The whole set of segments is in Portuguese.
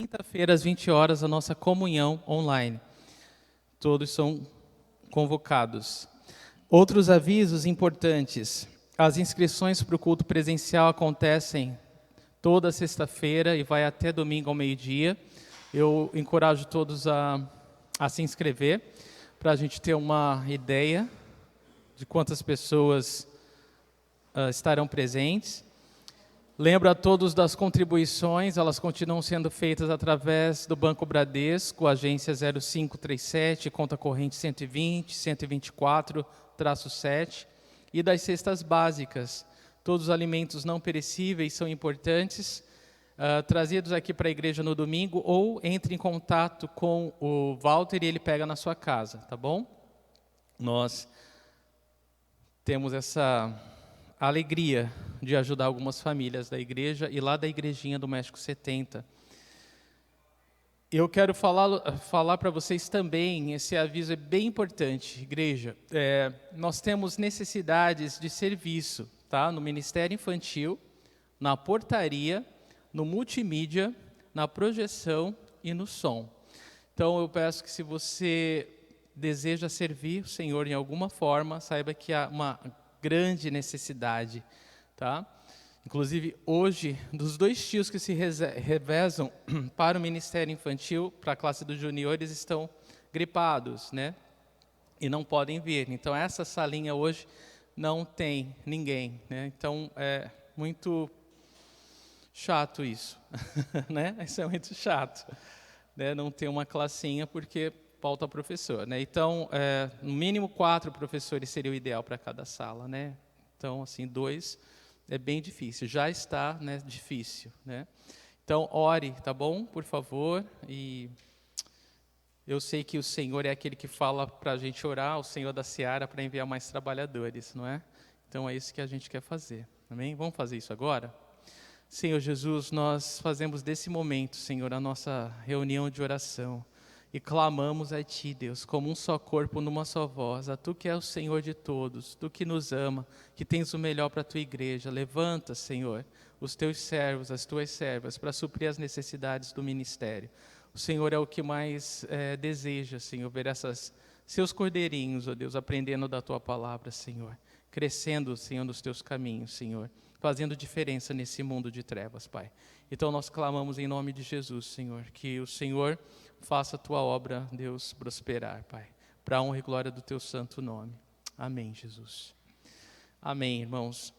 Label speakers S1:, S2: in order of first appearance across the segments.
S1: Quinta-feira, às 20 horas, a nossa comunhão online. Todos são convocados. Outros avisos importantes. As inscrições para o culto presencial acontecem toda sexta-feira e vai até domingo ao meio-dia. Eu encorajo todos a se inscrever, para a gente ter uma ideia de quantas pessoas estarão presentes. Lembro a todos das contribuições, elas continuam sendo feitas através do Banco Bradesco, agência 0537, conta corrente 120, 124-7, e das cestas básicas. Todos os alimentos não perecíveis são importantes, trazidos aqui para a igreja no domingo, ou entre em contato com o Walter e ele pega na sua casa, tá bom? Nós temos essa alegria de ajudar algumas famílias da igreja e lá da igrejinha do México 70. Eu quero falar para vocês também, esse aviso é bem importante, igreja. Nós temos necessidades de serviço, tá? No Ministério Infantil, na portaria, no multimídia, na projeção e no som. Então eu peço que se você deseja servir o Senhor em alguma forma, saiba que há uma grande necessidade, tá? Inclusive, hoje, dos dois tios que se revezam para o Ministério Infantil, para a classe dos juniores, estão gripados, né? E não podem vir. Então, essa salinha hoje não tem ninguém, né? Então, é muito chato isso, né? Isso é muito chato, né? Não ter uma classinha, porque falta professor, né? Então, no mínimo 4 professores seria o ideal para cada sala, né? Então, assim, 2 é bem difícil. Já está, né, difícil, né? Então, ore, tá bom? Por favor. E eu sei que o Senhor é aquele que fala para a gente orar, o Senhor da Seara, para enviar mais trabalhadores, não é? Então, é isso que a gente quer fazer, amém? Vamos fazer isso agora? Senhor Jesus, nós fazemos desse momento, Senhor, a nossa reunião de oração. E clamamos a Ti, Deus, como um só corpo, numa só voz, a Tu que é o Senhor de todos, Tu que nos ama, que tens o melhor para a Tua igreja. Levanta, Senhor, os Teus servos, as Tuas servas, para suprir as necessidades do ministério. O Senhor é o que mais deseja, Senhor, ver seus cordeirinhos, ó Deus, aprendendo da Tua palavra, Senhor, crescendo, Senhor, nos Teus caminhos, Senhor, fazendo diferença nesse mundo de trevas, Pai. Então nós clamamos em nome de Jesus, Senhor, que o Senhor faça a Tua obra, Deus, prosperar, Pai, para a honra e glória do Teu santo nome. Amém, Jesus. Amém, irmãos.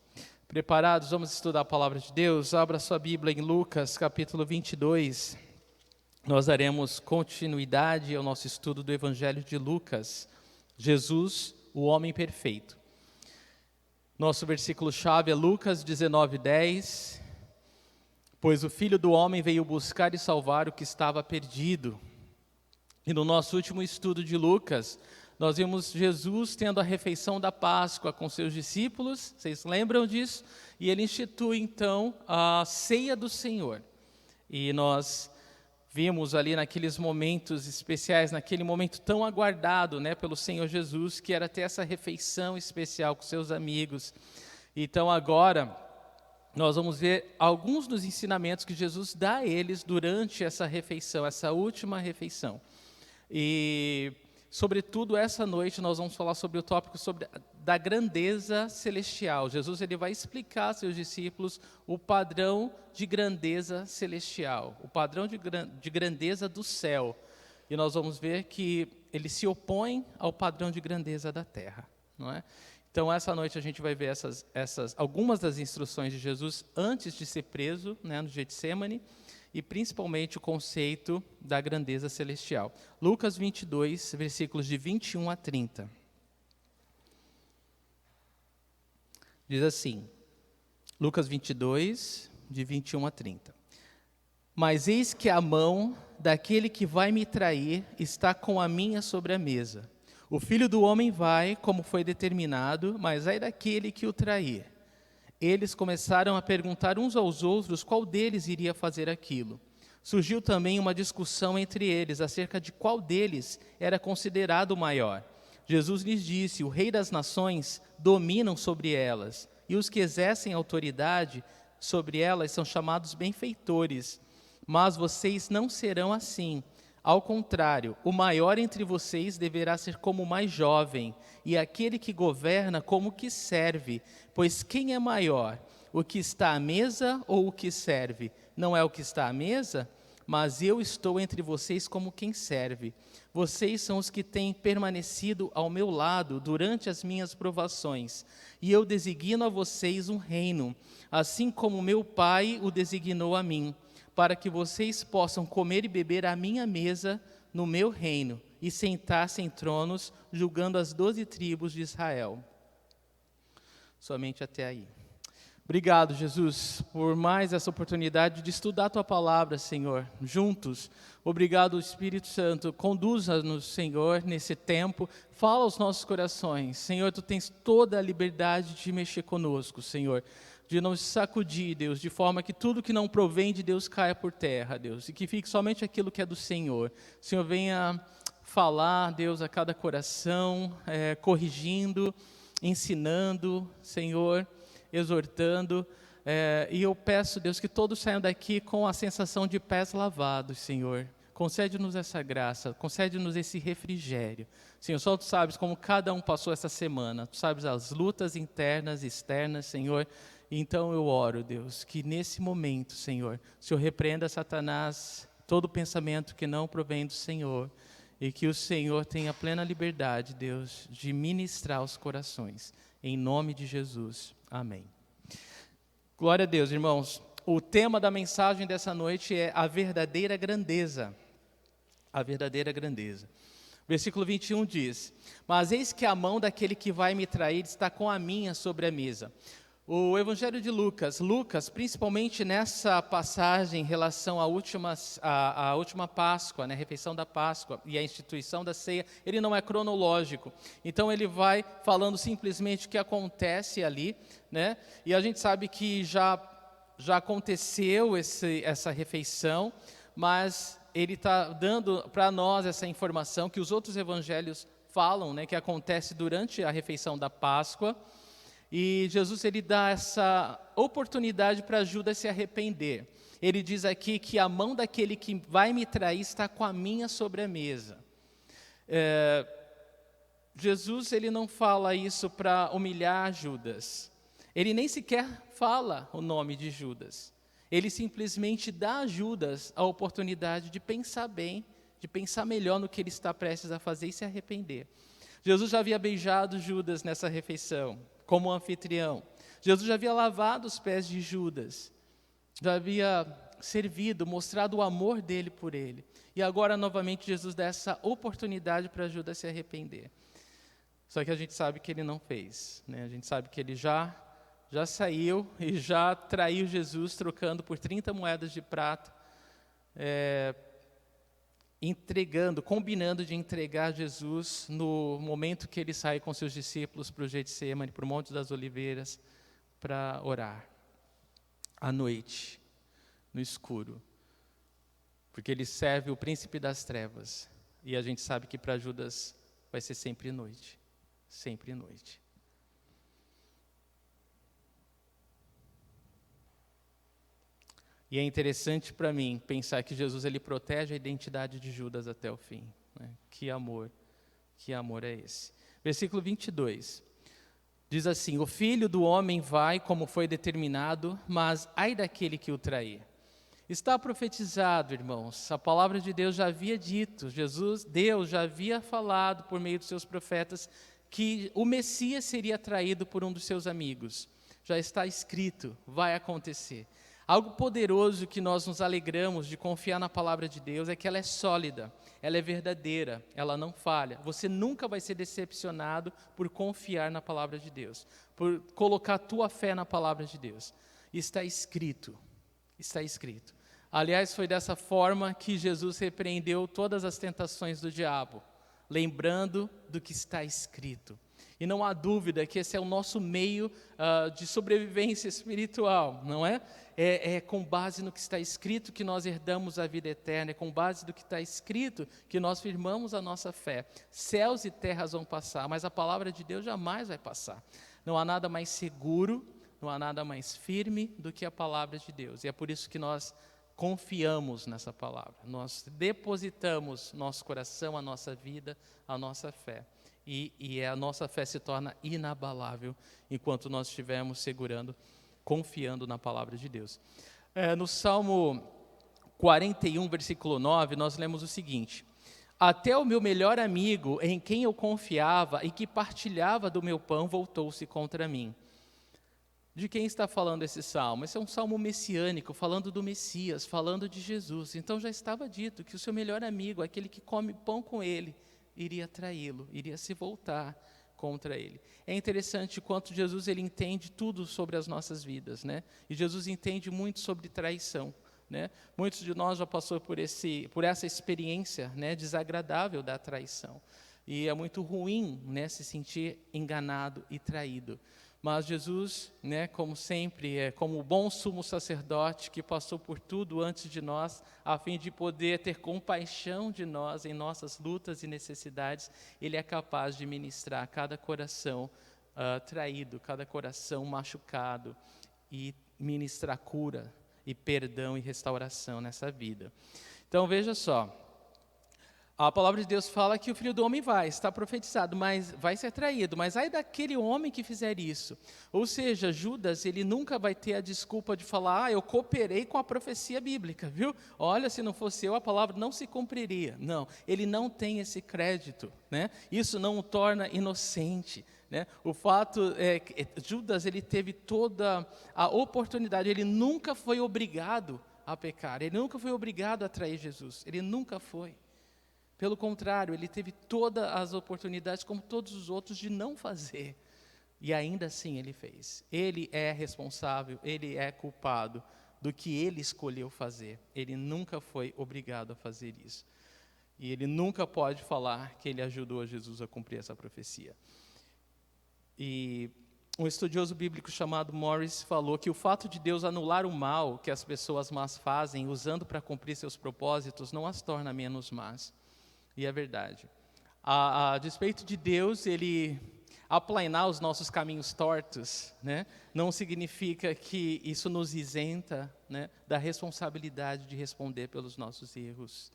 S1: Preparados? Vamos estudar a palavra de Deus? Abra sua Bíblia em Lucas, capítulo 22. Nós daremos continuidade ao nosso estudo do Evangelho de Lucas. Jesus, o homem perfeito. Nosso versículo-chave é Lucas 19:10. Pois o Filho do Homem veio buscar e salvar o que estava perdido. E no nosso último estudo de Lucas, nós vimos Jesus tendo a refeição da Páscoa com seus discípulos, vocês lembram disso? E ele institui então a ceia do Senhor. E nós vimos ali naqueles momentos especiais, naquele momento tão aguardado, né, pelo Senhor Jesus, que era ter essa refeição especial com seus amigos. Então agora nós vamos ver alguns dos ensinamentos que Jesus dá a eles durante essa refeição, essa última refeição. E, sobretudo, essa noite nós vamos falar sobre o tópico da grandeza celestial. Jesus ele vai explicar a seus discípulos o padrão de grandeza celestial, o padrão de grandeza do céu. E nós vamos ver que ele se opõe ao padrão de grandeza da terra, não é? Então, essa noite a gente vai ver algumas das instruções de Jesus antes de ser preso, né, no Getsemane, e principalmente o conceito da grandeza celestial. Lucas 22, versículos de 21 a 30. Diz assim, Lucas 22, de 21 a 30. Mas eis que a mão daquele que vai me trair está com a minha sobre a mesa. O Filho do Homem vai, como foi determinado, mas ai daquele que o trair. Eles começaram a perguntar uns aos outros qual deles iria fazer aquilo. Surgiu também uma discussão entre eles acerca de qual deles era considerado o maior. Jesus lhes disse: o Rei das Nações dominam sobre elas, e os que exercem autoridade sobre elas são chamados benfeitores. mas vocês não serão assim. Ao contrário, o maior entre vocês deverá ser como o mais jovem, e aquele que governa como o que serve. Pois quem é maior, o que está à mesa ou o que serve? Não é o que está à mesa? Mas eu estou entre vocês como quem serve. Vocês são os que têm permanecido ao meu lado durante as minhas provações, e eu designo a vocês um reino, assim como meu Pai o designou a mim, para que vocês possam comer e beber à minha mesa no meu reino, e sentar-se em tronos, julgando as 12 tribos de Israel. Somente até aí. Obrigado, Jesus, por mais essa oportunidade de estudar a Tua Palavra, Senhor, juntos. Obrigado, Espírito Santo, conduza-nos, Senhor, nesse tempo, fala aos nossos corações. Senhor, Tu tens toda a liberdade de mexer conosco, Senhor, de nos sacudir, Deus, de forma que tudo que não provém de Deus caia por terra, Deus, e que fique somente aquilo que é do Senhor. Senhor, venha falar, Deus, a cada coração, corrigindo, ensinando, Senhor, exortando, e eu peço, Deus, que todos saiam daqui com a sensação de pés lavados, Senhor. Concede-nos essa graça, concede-nos esse refrigério. Senhor, só Tu sabes como cada um passou essa semana, Tu sabes as lutas internas e externas, Senhor. Então eu oro, Deus, que nesse momento, Senhor, o Senhor repreenda Satanás, todo pensamento que não provém do Senhor, e que o Senhor tenha plena liberdade, Deus, de ministrar os corações. Em nome de Jesus. Amém. Glória a Deus, irmãos. O tema da mensagem dessa noite é a verdadeira grandeza. A verdadeira grandeza. Versículo 21 diz: Mas eis que a mão daquele que vai me trair está com a minha sobre a mesa. O Evangelho de Lucas, principalmente nessa passagem em relação à última Páscoa, né, a refeição da Páscoa e a instituição da ceia, ele não é cronológico. Então ele vai falando simplesmente o que acontece ali, né? E a gente sabe que já aconteceu essa refeição, mas ele está dando para nós essa informação que os outros evangelhos falam, né, que acontece durante a refeição da Páscoa. E Jesus, ele dá essa oportunidade para Judas se arrepender. Ele diz aqui que a mão daquele que vai me trair está com a minha sobre a mesa. Jesus, ele não fala isso para humilhar Judas. Ele nem sequer fala o nome de Judas. Ele simplesmente dá a Judas a oportunidade de pensar bem, de pensar melhor no que ele está prestes a fazer e se arrepender. Jesus já havia beijado Judas nessa refeição, como anfitrião. Jesus já havia lavado os pés de Judas, já havia servido, mostrado o amor dele por ele. E agora, novamente, Jesus dá essa oportunidade para Judas se arrepender. Só que a gente sabe que ele não fez, né? A gente sabe que ele já saiu e já traiu Jesus, trocando por 30 moedas de prata, combinando de entregar Jesus no momento que ele sai com seus discípulos para o Getsemane, para o Monte das Oliveiras, para orar, à noite, no escuro, porque ele serve o príncipe das trevas, e a gente sabe que para Judas vai ser sempre noite, sempre noite. E é interessante para mim pensar que Jesus, ele protege a identidade de Judas até o fim, né? Que amor é esse? Versículo 22, diz assim: O Filho do Homem vai como foi determinado, mas ai daquele que o trair. Está profetizado, irmãos, a palavra de Deus já havia dito, Deus já havia falado por meio dos seus profetas que o Messias seria traído por um dos seus amigos. Já está escrito, vai acontecer. Algo poderoso que nós nos alegramos de confiar na palavra de Deus é que ela é sólida, ela é verdadeira, ela não falha. Você nunca vai ser decepcionado por confiar na palavra de Deus, por colocar a tua fé na palavra de Deus. Está escrito, está escrito. Aliás, foi dessa forma que Jesus repreendeu todas as tentações do diabo, lembrando do que está escrito. E não há dúvida que esse é o nosso meio de sobrevivência espiritual, não é? É com base no que está escrito que nós herdamos a vida eterna, é com base no que está escrito que nós firmamos a nossa fé. Céus e terras vão passar, mas a palavra de Deus jamais vai passar. Não há nada mais seguro, não há nada mais firme do que a palavra de Deus. E é por isso que nós confiamos nessa palavra, nós depositamos nosso coração, a nossa vida, a nossa fé. E a nossa fé se torna inabalável enquanto nós estivermos segurando, confiando na palavra de Deus. No Salmo 41, versículo 9, nós lemos o seguinte: até o meu melhor amigo, em quem eu confiava e que partilhava do meu pão, voltou-se contra mim. De quem está falando esse salmo? Esse é um salmo messiânico, falando do Messias, falando de Jesus. Então já estava dito que o seu melhor amigo, aquele que come pão com ele, iria traí-lo, iria se voltar contra ele. É interessante quanto Jesus ele entende tudo sobre as nossas vidas, né? E Jesus entende muito sobre traição, né? Muitos de nós já passou por essa experiência, né, desagradável da traição. E é muito ruim, né, se sentir enganado e traído. Mas Jesus, né, como sempre, como o bom sumo sacerdote que passou por tudo antes de nós, a fim de poder ter compaixão de nós em nossas lutas e necessidades, Ele é capaz de ministrar cada coração traído, cada coração machucado, e ministrar cura e perdão e restauração nessa vida. Então veja só, a palavra de Deus fala que o Filho do Homem está profetizado, mas vai ser traído, mas ai daquele homem que fizer isso. Ou seja, Judas, ele nunca vai ter a desculpa de falar, eu cooperei com a profecia bíblica, viu? Olha, se não fosse eu, a palavra não se cumpriria. Não, ele não tem esse crédito, né? Isso não o torna inocente, né? O fato é que Judas, ele teve toda a oportunidade, ele nunca foi obrigado a pecar, ele nunca foi obrigado a trair Jesus, ele nunca foi. Pelo contrário, ele teve todas as oportunidades, como todos os outros, de não fazer. E ainda assim ele fez. Ele é responsável, ele é culpado do que ele escolheu fazer. Ele nunca foi obrigado a fazer isso. E ele nunca pode falar que ele ajudou Jesus a cumprir essa profecia. E um estudioso bíblico chamado Morris falou que o fato de Deus anular o mal que as pessoas más fazem, usando para cumprir seus propósitos, não as torna menos más. E é verdade. A despeito de Deus, Ele aplainar os nossos caminhos tortos, né, não significa que isso nos isenta, né, da responsabilidade de responder pelos nossos erros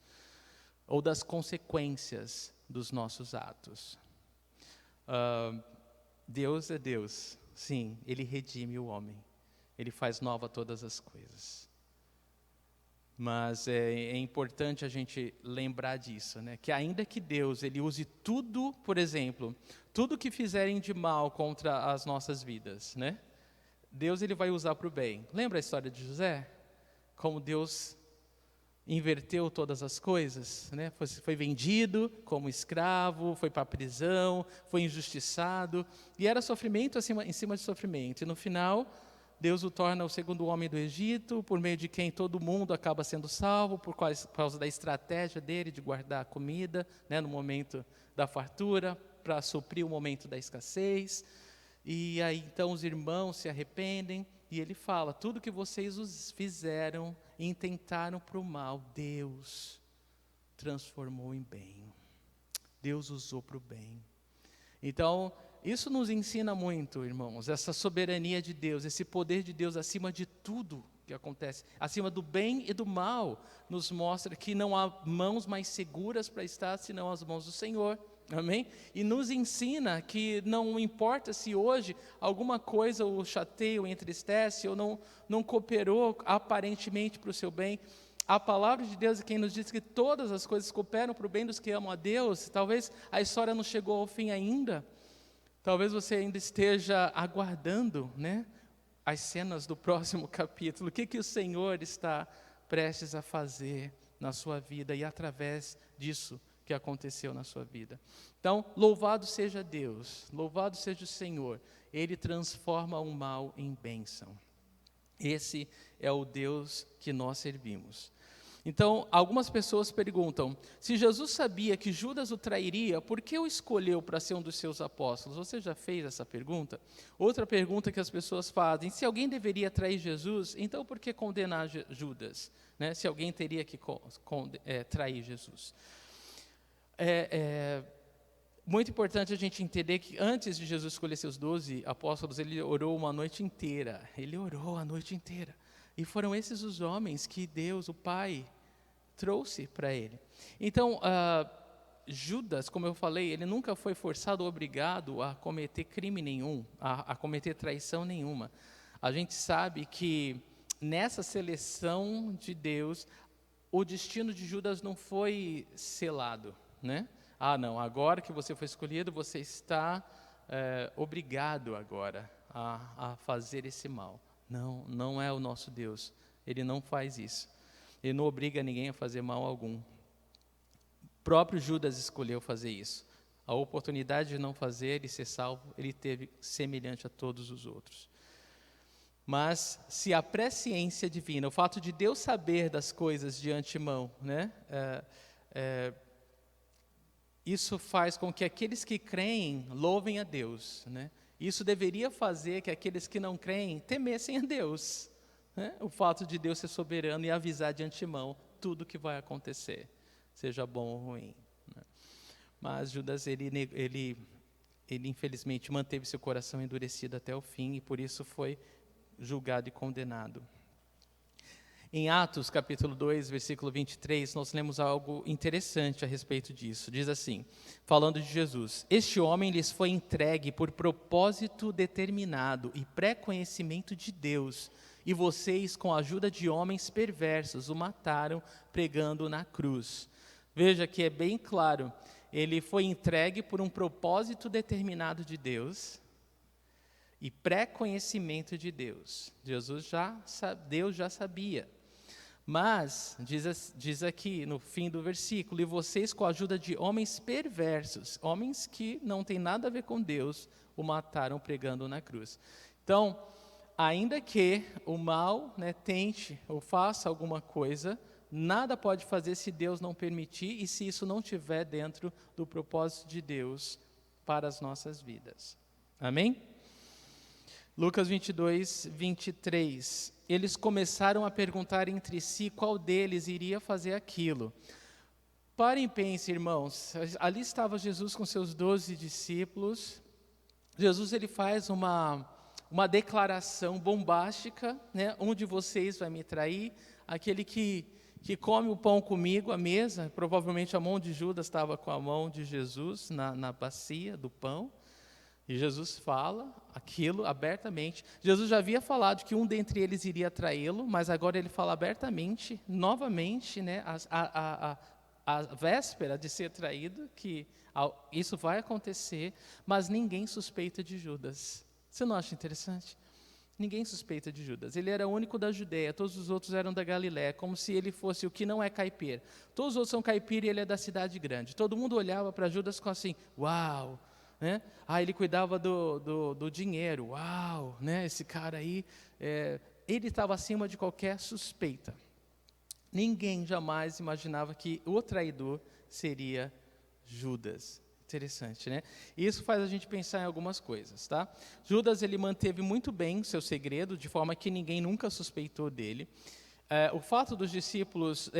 S1: ou das consequências dos nossos atos. Deus é Deus, sim, Ele redime o homem, Ele faz nova todas as coisas. Mas é importante a gente lembrar disso, né? Que ainda que Deus ele use tudo, por exemplo, tudo que fizerem de mal contra as nossas vidas, né? Deus ele vai usar para o bem. Lembra a história de José? Como Deus inverteu todas as coisas, né? Foi vendido como escravo, foi para a prisão, foi injustiçado, e era sofrimento em cima de sofrimento. E no final, Deus o torna o segundo homem do Egito, por meio de quem todo mundo acaba sendo salvo, por causa da estratégia dele de guardar a comida, né, no momento da fartura, para suprir o momento da escassez. E aí então os irmãos se arrependem, e ele fala, tudo que vocês os fizeram e intentaram para o mal, Deus transformou em bem. Deus usou para o bem. Então, isso nos ensina muito, irmãos, essa soberania de Deus, esse poder de Deus acima de tudo que acontece, acima do bem e do mal, nos mostra que não há mãos mais seguras para estar senão as mãos do Senhor, amém? E nos ensina que não importa se hoje alguma coisa o chateia, o entristece, ou não cooperou aparentemente para o seu bem, a palavra de Deus é quem nos diz que todas as coisas cooperam para o bem dos que amam a Deus. Talvez a história não chegou ao fim ainda, talvez você ainda esteja aguardando, né, as cenas do próximo capítulo. O que o Senhor está prestes a fazer na sua vida e através disso que aconteceu na sua vida. Então, louvado seja Deus, louvado seja o Senhor. Ele transforma o mal em bênção. Esse é o Deus que nós servimos. Então, algumas pessoas perguntam, se Jesus sabia que Judas o trairia, por que o escolheu para ser um dos seus apóstolos? Você já fez essa pergunta? Outra pergunta que as pessoas fazem, se alguém deveria trair Jesus, então por que condenar Judas? Né? Se alguém teria que trair Jesus. Muito importante a gente entender que antes de Jesus escolher seus 12 apóstolos, ele orou uma noite inteira. Ele orou a noite inteira. E foram esses os homens que Deus, o Pai, trouxe para ele. Então, Judas, como eu falei, ele nunca foi forçado ou obrigado a cometer crime nenhum, a cometer traição nenhuma. A gente sabe que nessa seleção de Deus, o destino de Judas não foi selado, né? Ah, não, agora que você foi escolhido, você está obrigado agora a fazer esse mal. Não, não é o nosso Deus. Ele não faz isso. Ele não obriga ninguém a fazer mal algum. O próprio Judas escolheu fazer isso. A oportunidade de não fazer e ser salvo, ele teve semelhante a todos os outros. Mas se a presciência divina, o fato de Deus saber das coisas de antemão, né, isso faz com que aqueles que creem louvem a Deus, né? Isso deveria fazer que aqueles que não creem temessem a Deus, né? O fato de Deus ser soberano e avisar de antemão tudo o que vai acontecer, seja bom ou ruim, né? Mas Judas, ele infelizmente manteve seu coração endurecido até o fim e por isso foi julgado e condenado. Em Atos, capítulo 2, versículo 23, nós lemos algo interessante a respeito disso. Diz assim, falando de Jesus: este homem lhes foi entregue por propósito determinado e pré-conhecimento de Deus, e vocês, com a ajuda de homens perversos, o mataram pregando na cruz. Veja que é bem claro, ele foi entregue por um propósito determinado de Deus e pré-conhecimento de Deus. Deus já sabia. Mas, diz aqui no fim do versículo, e vocês com a ajuda de homens perversos, homens que não têm nada a ver com Deus, o mataram pregando na cruz. Então, ainda que o mal, né, tente ou faça alguma coisa, nada pode fazer se Deus não permitir e se isso não estiver dentro do propósito de Deus para as nossas vidas. Amém? Lucas 22, 23. Eles começaram a perguntar entre si qual deles iria fazer aquilo. Parem e pensem, irmãos. Ali estava Jesus com seus 12 discípulos. Jesus, ele faz uma declaração bombástica, né? Um de vocês vai me trair. Aquele que come o pão comigo à mesa, provavelmente a mão de Judas estava com a mão de Jesus na bacia do pão. E Jesus fala aquilo abertamente. Jesus já havia falado que um dentre eles iria traí-lo, mas agora ele fala abertamente, novamente, né, a véspera de ser traído, que isso vai acontecer, mas ninguém suspeita de Judas. Você não acha interessante? Ninguém suspeita de Judas. Ele era o único da Judeia, todos os outros eram da Galiléia, como se ele fosse o que não é caipira. Todos os outros são caipira e ele é da cidade grande. Todo mundo olhava para Judas com assim, uau! Né? Ele cuidava do dinheiro, uau, né? Esse cara aí, ele estava acima de qualquer suspeita. Ninguém jamais imaginava que o traidor seria Judas. Interessante, né? Isso faz a gente pensar em algumas coisas, tá? Judas, ele manteve muito bem seu segredo, de forma que ninguém nunca suspeitou dele. O fato dos discípulos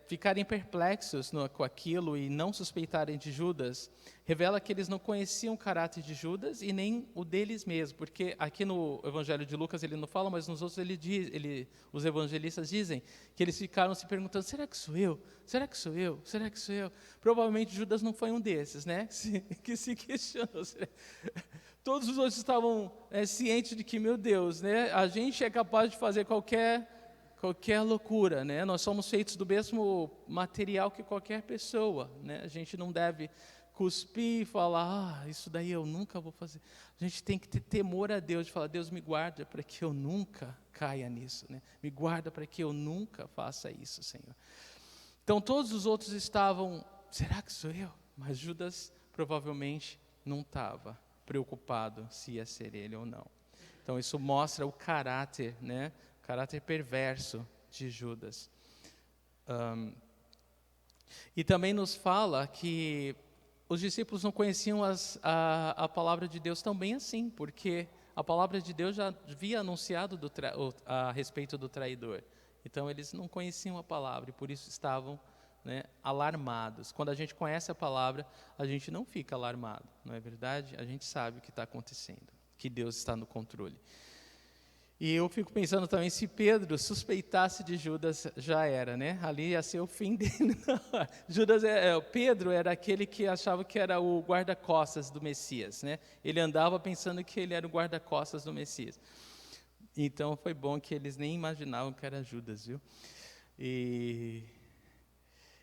S1: ficarem perplexos com aquilo e não suspeitarem de Judas, revela que eles não conheciam o caráter de Judas e nem o deles mesmos, porque aqui no Evangelho de Lucas ele não fala, mas nos outros os evangelistas dizem que eles ficaram se perguntando, será que sou eu? Será que sou eu? Será que sou eu? Provavelmente Judas não foi um desses, né? Que se questionou. Todos os outros estavam cientes de que, meu Deus, né? A gente é capaz de fazer qualquer loucura, né? Nós somos feitos do mesmo material que qualquer pessoa, né? A gente não deve cuspir e falar, isso daí eu nunca vou fazer. A gente tem que ter temor a Deus, de falar, Deus me guarda para que eu nunca caia nisso, né? Me guarda para que eu nunca faça isso, Senhor. Então todos os outros estavam, será que sou eu? Mas Judas provavelmente não estava preocupado se ia ser ele ou não. Então isso mostra o caráter, né? Caráter perverso de Judas. E também nos fala que os discípulos não conheciam a palavra de Deus tão bem assim, porque a palavra de Deus já havia anunciado a respeito do traidor. Então eles não conheciam a palavra e por isso estavam, né, alarmados. Quando a gente conhece a palavra, a gente não fica alarmado, não é verdade? A gente sabe o que está acontecendo, que Deus está no controle. E eu fico pensando também, se Pedro suspeitasse de Judas, já era, né? Ali ia ser o fim dele. Pedro era aquele que achava que era o guarda-costas do Messias, né? Ele andava pensando que ele era o guarda-costas do Messias. Então foi bom que eles nem imaginavam que era Judas, viu?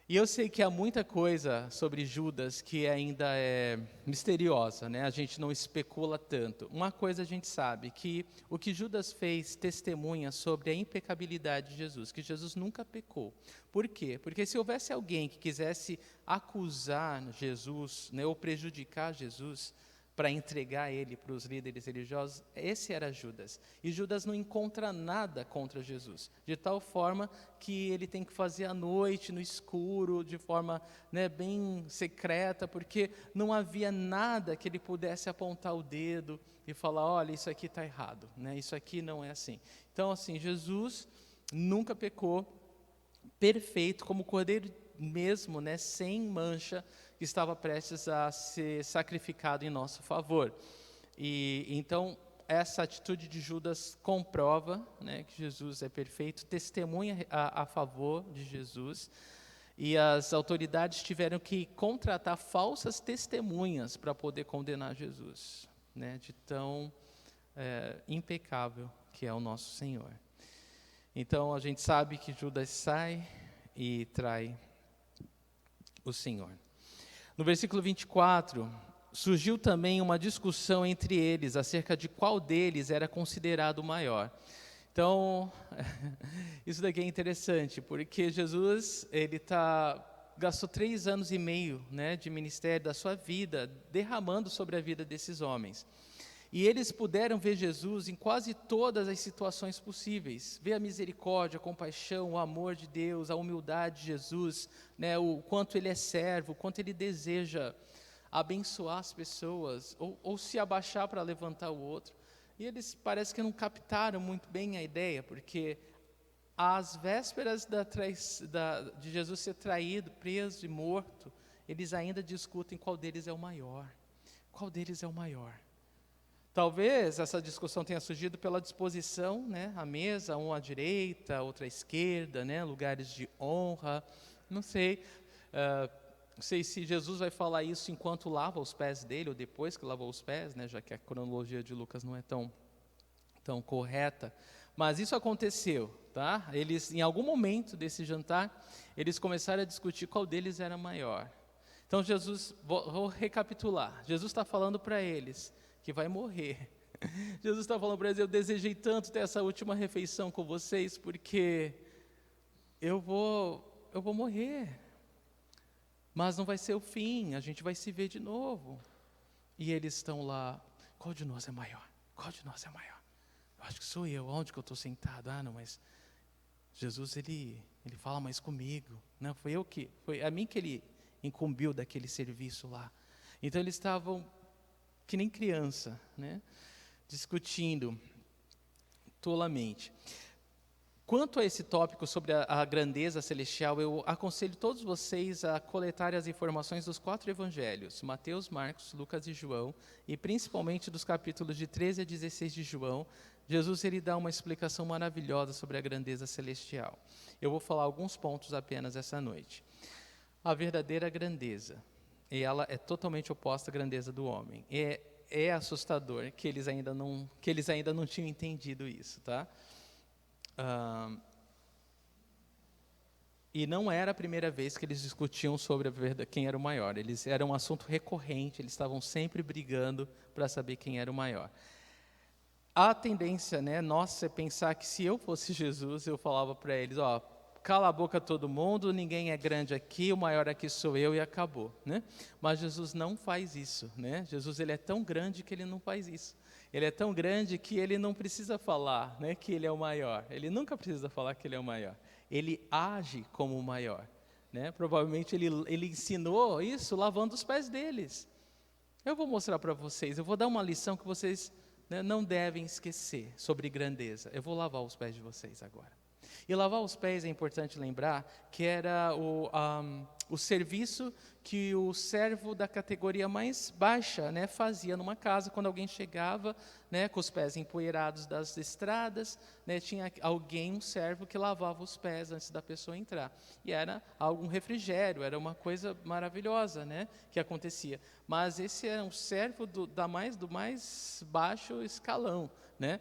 S1: E eu sei que há muita coisa sobre Judas que ainda é misteriosa, né? A gente não especula tanto. Uma coisa a gente sabe, que o que Judas fez testemunha sobre a impecabilidade de Jesus, que Jesus nunca pecou. Por quê? Porque se houvesse alguém que quisesse acusar Jesus, né, ou prejudicar Jesus, para entregar ele para os líderes religiosos, esse era Judas. E Judas não encontra nada contra Jesus, de tal forma que ele tem que fazer à noite, no escuro, de forma, né, bem secreta, porque não havia nada que ele pudesse apontar o dedo e falar, olha, isso aqui está errado, né, isso aqui não é assim. Então, assim, Jesus nunca pecou, perfeito, como cordeiro mesmo, né, sem mancha, que estava prestes a ser sacrificado em nosso favor. E então essa atitude de Judas comprova, né, que Jesus é perfeito, testemunha a favor de Jesus, e as autoridades tiveram que contratar falsas testemunhas para poder condenar Jesus, né, de tão impecável que é o nosso Senhor. Então a gente sabe que Judas sai e trai o Senhor. No versículo 24, surgiu também uma discussão entre eles acerca de qual deles era considerado o maior. Então, isso daqui é interessante, porque Jesus, gastou 3 anos e meio, né, de ministério da sua vida, derramando sobre a vida desses homens. E eles puderam ver Jesus em quase todas as situações possíveis. Ver a misericórdia, a compaixão, o amor de Deus, a humildade de Jesus, né, o quanto Ele é servo, o quanto Ele deseja abençoar as pessoas, ou se abaixar para levantar o outro. E eles parece que não captaram muito bem a ideia, porque às vésperas de Jesus ser traído, preso e morto, eles ainda discutem qual deles é o maior. Qual deles é o maior? Talvez essa discussão tenha surgido pela disposição, né, à mesa, um à direita, outro à esquerda, né, lugares de honra, não sei. Não sei se Jesus vai falar isso enquanto lava os pés dele, ou depois que lavou os pés, né, já que a cronologia de Lucas não é tão correta. Mas isso aconteceu, tá? Eles, em algum momento desse jantar, eles começaram a discutir qual deles era maior. Então Jesus, vou recapitular, Jesus está falando para eles que vai morrer. Jesus está falando para eles, eu desejei tanto ter essa última refeição com vocês, porque eu vou morrer, mas não vai ser o fim, a gente vai se ver de novo. E eles estão lá, qual de nós é maior? Qual de nós é maior? Eu acho que sou eu, onde que eu estou sentado? Ah, não, mas Jesus, ele fala mais comigo. Não, foi a mim que ele incumbiu daquele serviço lá. Então eles estavam que nem criança, né, discutindo tolamente. Quanto a esse tópico sobre a grandeza celestial, eu aconselho todos vocês a coletarem as informações dos 4 evangelhos, Mateus, Marcos, Lucas e João, e principalmente dos capítulos de 13 a 16 de João. Jesus ele dá uma explicação maravilhosa sobre a grandeza celestial. Eu vou falar alguns pontos apenas essa noite. A verdadeira grandeza, e ela é totalmente oposta à grandeza do homem. É assustador que eles ainda não tinham entendido isso, tá? E não era a primeira vez que eles discutiam sobre quem era o maior. Era um assunto recorrente, eles estavam sempre brigando para saber quem era o maior. A tendência, né, nossa, é pensar que se eu fosse Jesus, eu falava para eles, cala a boca todo mundo, ninguém é grande aqui, o maior aqui sou eu e acabou, né? Mas Jesus não faz isso, né? Jesus ele é tão grande que ele não faz isso. Ele é tão grande que ele não precisa falar, né, que ele é o maior. Ele nunca precisa falar que ele é o maior. Ele age como o maior, né? Provavelmente ele ensinou isso lavando os pés deles. Eu vou mostrar para vocês, eu vou dar uma lição que vocês, né, não devem esquecer sobre grandeza. Eu vou lavar os pés de vocês agora. E lavar os pés é importante lembrar que era o serviço que o servo da categoria mais baixa, né, fazia numa casa quando alguém chegava, né, com os pés empoeirados das estradas, né, tinha alguém, um servo, que lavava os pés antes da pessoa entrar. E era um refrigério, era uma coisa maravilhosa, né, que acontecia. Mas esse era um servo do mais baixo escalão, né?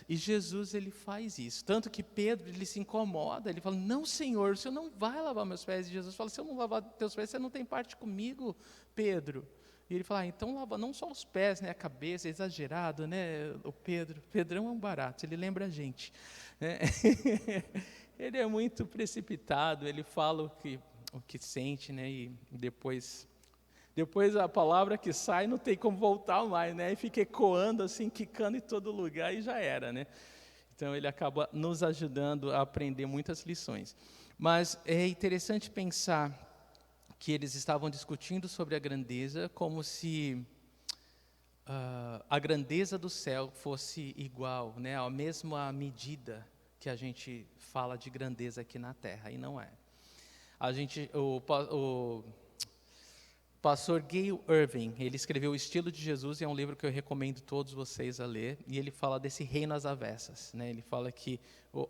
S1: E Jesus, ele faz isso. Tanto que Pedro, ele se incomoda, ele fala: não, Senhor, o Senhor não vai lavar meus pés. E Jesus fala: se eu não lavar teus pés, você não tem parte comigo, Pedro. E ele fala: então lava não só os pés, né, a cabeça. É exagerado, né, o Pedro. Pedrão é um barato, ele lembra a gente, né? Ele é muito precipitado, ele fala o que sente, né, e depois a palavra que sai não tem como voltar mais, né? E fica ecoando assim, quicando em todo lugar e já era, né? Então ele acaba nos ajudando a aprender muitas lições. Mas é interessante pensar que eles estavam discutindo sobre a grandeza como se a grandeza do céu fosse igual, né? A mesma medida que a gente fala de grandeza aqui na Terra, e não é. O pastor Gayle Irving, ele escreveu O Estilo de Jesus, e é um livro que eu recomendo todos vocês a ler, e ele fala desse reino às avessas, né? Ele fala que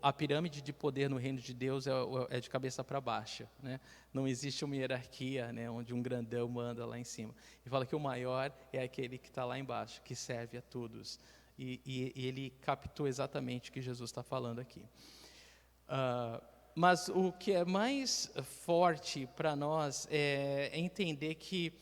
S1: a pirâmide de poder no reino de Deus é de cabeça para baixo, né? Não existe uma hierarquia, né, onde um grandão manda lá em cima. Ele fala que o maior é aquele que está lá embaixo, que serve a todos. E ele captou exatamente o que Jesus está falando aqui. Mas o que é mais forte para nós é entender que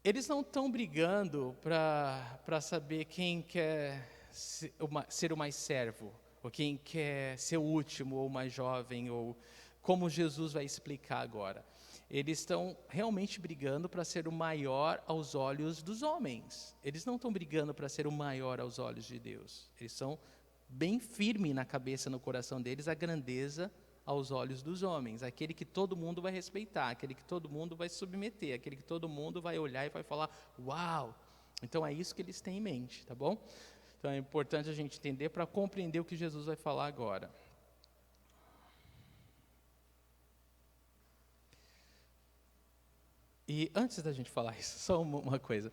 S1: eles não estão brigando para saber quem quer ser o mais servo, ou quem quer ser o último, ou o mais jovem, ou como Jesus vai explicar agora. Eles estão realmente brigando para ser o maior aos olhos dos homens. Eles não estão brigando para ser o maior aos olhos de Deus. Eles são bem firme na cabeça, no coração deles, a grandeza aos olhos dos homens, aquele que todo mundo vai respeitar, aquele que todo mundo vai submeter, aquele que todo mundo vai olhar e vai falar: uau! Então é isso que eles têm em mente, tá bom? Então é importante a gente entender para compreender o que Jesus vai falar agora. E antes da gente falar isso, só uma coisa.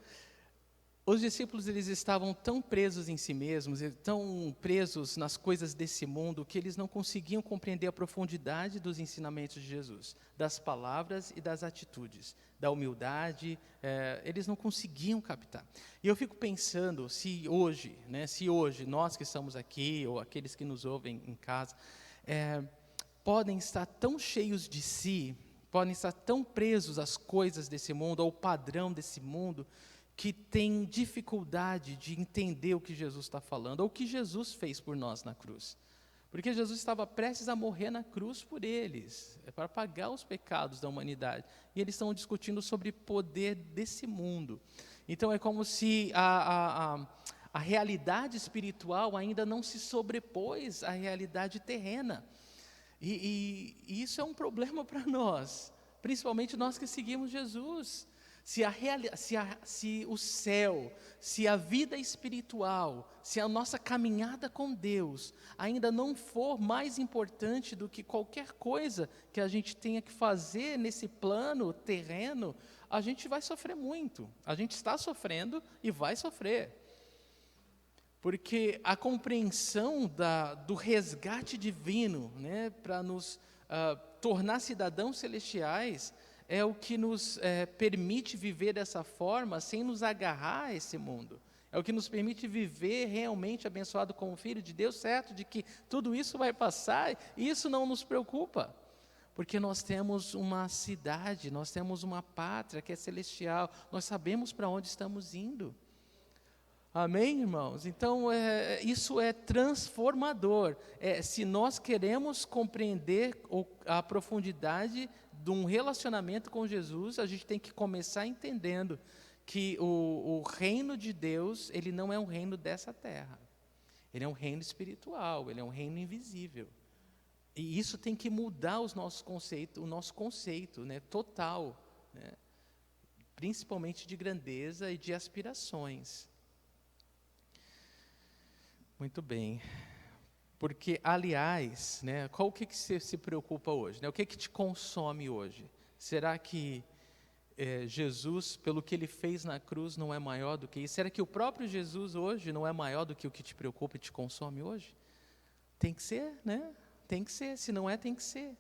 S1: Os discípulos, eles estavam tão presos em si mesmos, tão presos nas coisas desse mundo, que eles não conseguiam compreender a profundidade dos ensinamentos de Jesus, das palavras e das atitudes, da humildade, eles não conseguiam captar. E eu fico pensando, se hoje, nós que estamos aqui, ou aqueles que nos ouvem em casa, podem estar tão cheios de si, podem estar tão presos às coisas desse mundo, ao padrão desse mundo, que tem dificuldade de entender o que Jesus está falando, ou o que Jesus fez por nós na cruz. Porque Jesus estava prestes a morrer na cruz por eles, para pagar os pecados da humanidade. E eles estão discutindo sobre poder desse mundo. Então é como se a realidade espiritual ainda não se sobrepôs à realidade terrena. E isso é um problema para nós, principalmente nós que seguimos Jesus. Se o céu, se a vida espiritual, se a nossa caminhada com Deus ainda não for mais importante do que qualquer coisa que a gente tenha que fazer nesse plano terreno, a gente vai sofrer muito. A gente está sofrendo e vai sofrer. Porque a compreensão do resgate divino, né, para nos tornar cidadãos celestiais, é o que nos permite viver dessa forma, sem nos agarrar a esse mundo. É o que nos permite viver realmente abençoado como filho de Deus, certo de que tudo isso vai passar, e isso não nos preocupa. Porque nós temos uma cidade, nós temos uma pátria que é celestial, nós sabemos para onde estamos indo. Amém, irmãos? Então, isso é transformador. Se nós queremos compreender a profundidade de um relacionamento com Jesus, a gente tem que começar entendendo que o reino de Deus, ele não é um reino dessa terra. Ele é um reino espiritual, ele é um reino invisível. E isso tem que mudar o nosso conceito, né, total, né, principalmente de grandeza e de aspirações. Muito bem, porque, aliás, né, qual o que você se preocupa hoje? Né? O que te consome hoje? Será que Jesus, pelo que ele fez na cruz, não é maior do que isso? Será que o próprio Jesus hoje não é maior do que o que te preocupa e te consome hoje? Tem que ser, né? Tem que ser, se não é, tem que ser.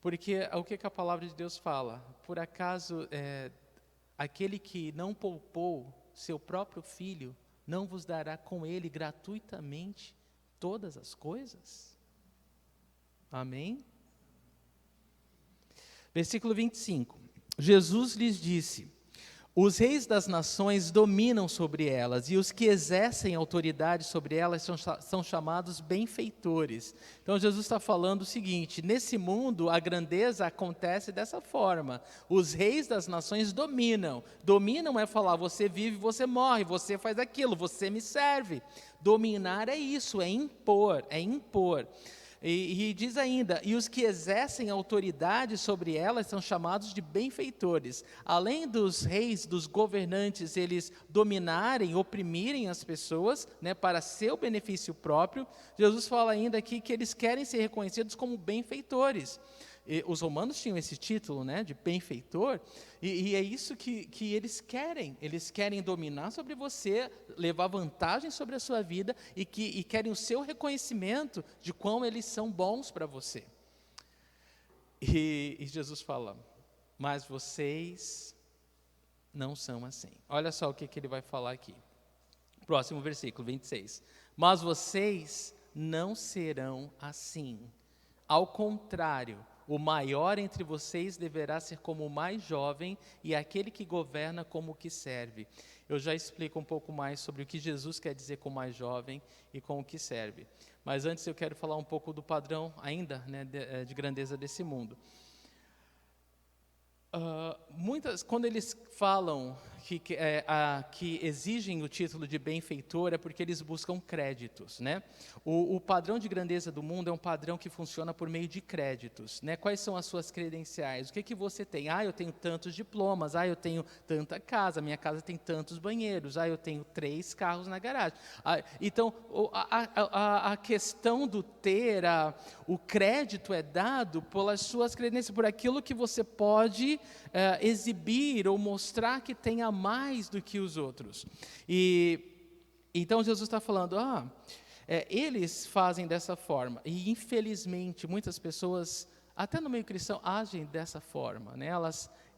S1: Porque o que a palavra de Deus fala? Por acaso, aquele que não poupou seu próprio filho, não vos dará com ele gratuitamente todas as coisas? Amém? Versículo 25. Jesus lhes disse: os reis das nações dominam sobre elas, e os que exercem autoridade sobre elas são chamados benfeitores. Então Jesus está falando o seguinte: nesse mundo a grandeza acontece dessa forma. Os reis das nações dominam. Dominam é falar: você vive, você morre, você faz aquilo, você me serve. Dominar é isso, é impor, é impor. E diz ainda, e os que exercem autoridade sobre elas são chamados de benfeitores. Além dos reis, dos governantes, eles dominarem, oprimirem as pessoas, né, para seu benefício próprio, Jesus fala ainda aqui que eles querem ser reconhecidos como benfeitores. E os romanos tinham esse título, né, de benfeitor, e é isso que eles querem dominar sobre você, levar vantagem sobre a sua vida, e querem o seu reconhecimento de quão eles são bons para você. E Jesus fala: mas vocês não são assim. Olha só o que ele vai falar aqui, próximo versículo, 26. Mas vocês não serão assim, ao contrário, o maior entre vocês deverá ser como o mais jovem, e aquele que governa como o que serve. Eu já explico um pouco mais sobre o que Jesus quer dizer com o mais jovem e com o que serve. Mas antes eu quero falar um pouco do padrão ainda, né, de grandeza desse mundo. Quando eles falam que exigem o título de benfeitor, é porque eles buscam créditos, né? O padrão de grandeza do mundo é um padrão que funciona por meio de créditos, né? Quais são as suas credenciais? O que você tem? Eu tenho tantos diplomas, eu tenho tanta casa, minha casa tem tantos banheiros, eu tenho 3 carros na garagem. Então, a questão do ter, o crédito é dado pelas suas credenciais, por aquilo que você pode exibir ou mostrar que tenha mais do que os outros. Então Jesus está falando, eles fazem dessa forma, e infelizmente muitas pessoas, até no meio cristão, agem dessa forma, né?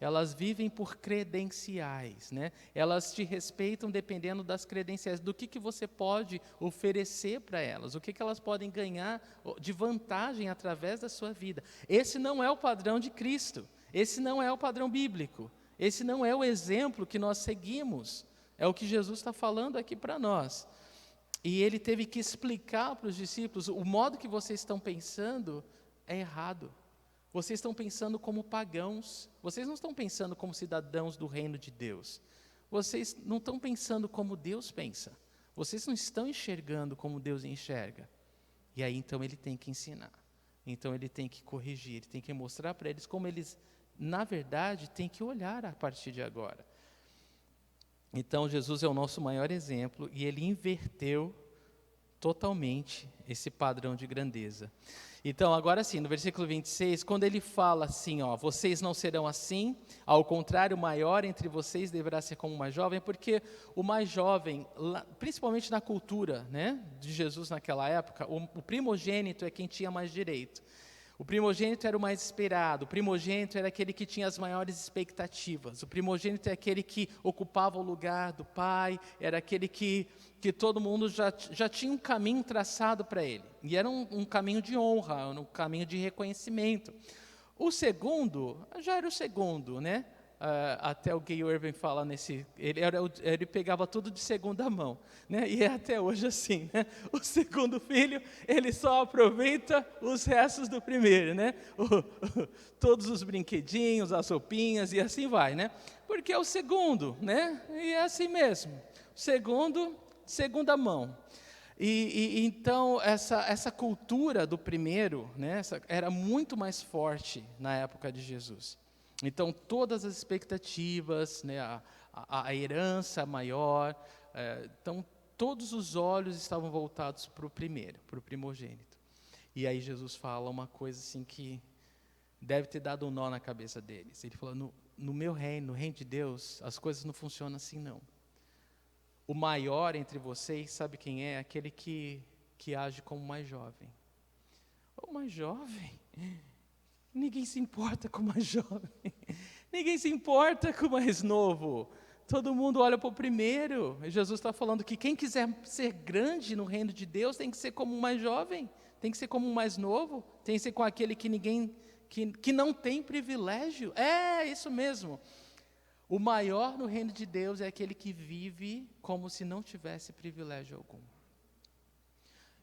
S1: Elas vivem por credenciais, né? Elas te respeitam dependendo das credenciais, do que você pode oferecer para elas, o que elas podem ganhar de vantagem através da sua vida. Esse não é o padrão de Cristo, esse não é o padrão bíblico, esse não é o exemplo que nós seguimos, é o que Jesus está falando aqui para nós. E ele teve que explicar para os discípulos: o modo que vocês estão pensando é errado. Vocês estão pensando como pagãos, vocês não estão pensando como cidadãos do reino de Deus. Vocês não estão pensando como Deus pensa. Vocês não estão enxergando como Deus enxerga. E aí então ele tem que ensinar. Então ele tem que corrigir, ele tem que mostrar para eles como eles, na verdade, têm que olhar a partir de agora. Então Jesus é o nosso maior exemplo e ele inverteu totalmente esse padrão de grandeza. Então, agora sim, no versículo 26, quando ele fala assim, vocês não serão assim, ao contrário, o maior entre vocês deverá ser como o mais jovem, porque o mais jovem, principalmente na cultura, né, de Jesus naquela época, o primogênito é quem tinha mais direito. O primogênito era o mais esperado, o primogênito era aquele que tinha as maiores expectativas, o primogênito é aquele que ocupava o lugar do pai, era aquele que todo mundo já tinha um caminho traçado para ele, e era um caminho de honra, um caminho de reconhecimento. O segundo, já era o segundo, né? Até o Gay Irving fala ele pegava tudo de segunda mão, né? E é até hoje assim, né? O segundo filho, ele só aproveita os restos do primeiro, né? Todos os brinquedinhos, as roupinhas e assim vai, né? Porque é o segundo, né? E é assim mesmo, segundo, segunda mão. Então essa cultura do primeiro, né? Era muito mais forte na época de Jesus. Então, todas as expectativas, né, a herança maior, então, todos os olhos estavam voltados para o primeiro, para o primogênito. E aí Jesus fala uma coisa assim que deve ter dado um nó na cabeça deles. Ele falou, no meu reino, no reino de Deus, as coisas não funcionam assim, não. O maior entre vocês, sabe quem é? Aquele que age como mais jovem. O mais jovem? Ninguém se importa com o mais jovem. Ninguém se importa com o mais novo. Todo mundo olha para o primeiro. E Jesus está falando que quem quiser ser grande no reino de Deus tem que ser como o mais jovem, tem que ser como o mais novo, tem que ser com aquele que não tem privilégio. É isso mesmo. O maior no reino de Deus é aquele que vive como se não tivesse privilégio algum.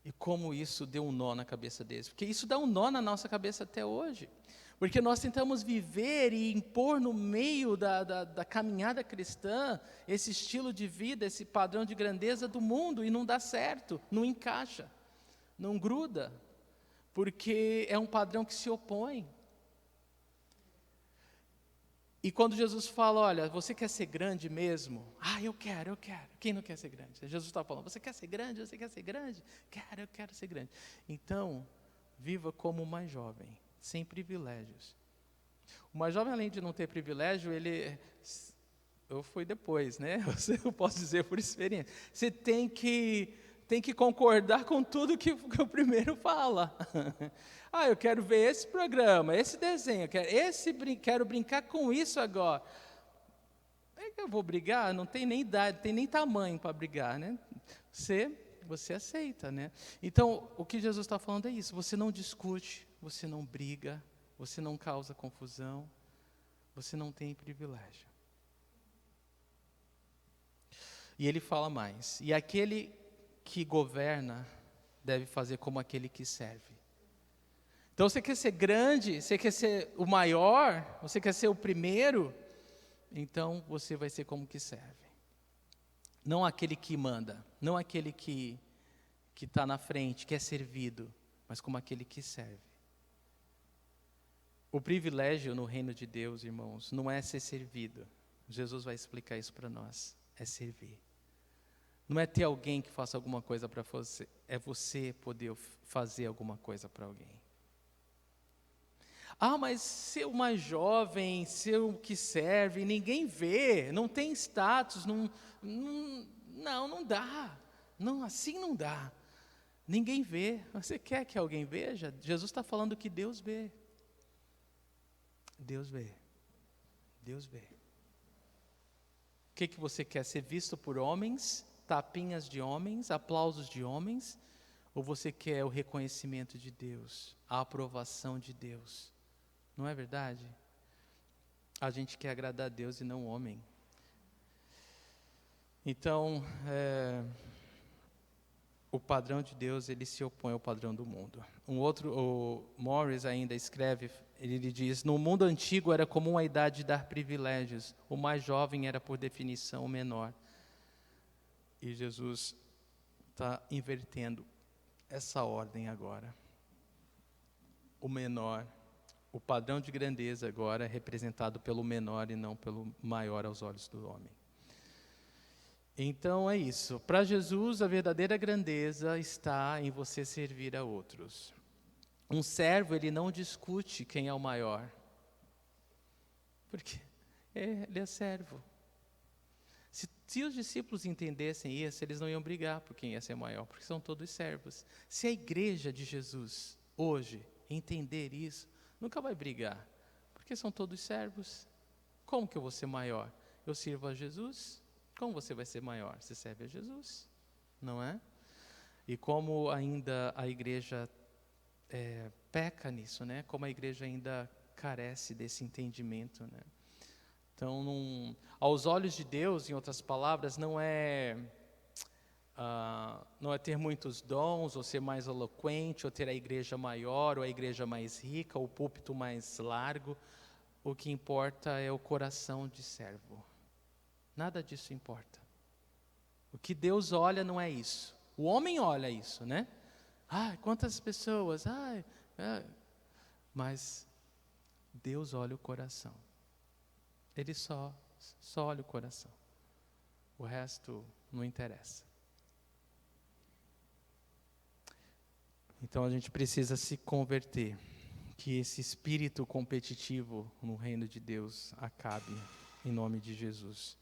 S1: E como isso deu um nó na cabeça deles? Porque isso dá um nó na nossa cabeça até hoje. Porque nós tentamos viver e impor no meio da caminhada cristã esse estilo de vida, esse padrão de grandeza do mundo, e não dá certo, não encaixa, não gruda, porque é um padrão que se opõe. E quando Jesus fala, olha, você quer ser grande mesmo? Eu quero. Quem não quer ser grande? Jesus está falando, você quer ser grande? Você quer ser grande? Eu quero ser grande. Então, viva como o mais jovem, sem privilégios. O mais jovem, além de não ter privilégio, eu fui depois, né? Eu posso dizer por experiência. Você tem que concordar com tudo que o primeiro fala. Eu quero ver esse programa, esse desenho, quero brincar com isso agora. É que eu vou brigar? Não tem nem idade, tem nem tamanho para brigar, né? Você aceita, né? Então, o que Jesus está falando é isso. Você não discute, você não briga, você não causa confusão, você não tem privilégio. E ele fala mais. E aquele que governa deve fazer como aquele que serve. Então, você quer ser grande, você quer ser o maior, você quer ser o primeiro, então você vai ser como que serve. Não aquele que manda, não aquele que está na frente, que é servido, mas como aquele que serve. O privilégio no reino de Deus, irmãos, não é ser servido. Jesus vai explicar isso para nós, é servir. Não é ter alguém que faça alguma coisa para você, é você poder fazer alguma coisa para alguém. Mas ser o mais jovem, ser o que serve, ninguém vê, não tem status, não dá. Não, assim não dá. Ninguém vê. Você quer que alguém veja? Jesus está falando que Deus vê. Deus vê. Deus vê. O que você quer? Ser visto por homens, tapinhas de homens, aplausos de homens? Ou você quer o reconhecimento de Deus, a aprovação de Deus? Não é verdade? A gente quer agradar a Deus e não o homem. Então, o padrão de Deus, ele se opõe ao padrão do mundo. O Morris ainda escreve, ele diz, no mundo antigo era comum a idade dar privilégios, o mais jovem era por definição o menor. E Jesus está invertendo essa ordem agora. O menor, o padrão de grandeza agora é representado pelo menor e não pelo maior aos olhos do homem. Então é isso. Para Jesus, a verdadeira grandeza está em você servir a outros. Um servo, ele não discute quem é o maior. Porque ele é servo. Se os discípulos entendessem isso, eles não iam brigar por quem ia ser maior, porque são todos servos. Se a igreja de Jesus, hoje, entender isso, nunca vai brigar, porque são todos servos. Como que eu vou ser maior? Eu sirvo a Jesus? Como você vai ser maior? Você serve a Jesus, não é? E como ainda a igreja peca nisso, né? Como a igreja ainda carece desse entendimento, né? Então, aos olhos de Deus, em outras palavras, não é ter muitos dons, ou ser mais eloquente, ou ter a igreja maior, ou a igreja mais rica, ou o púlpito mais largo. O que importa é o coração de servo. Nada disso importa. O que Deus olha não é isso. O homem olha isso, né? Quantas pessoas, mas Deus olha o coração. Ele só olha o coração. O resto não interessa. Então a gente precisa se converter. que esse espírito competitivo no reino de Deus acabe, em nome de Jesus.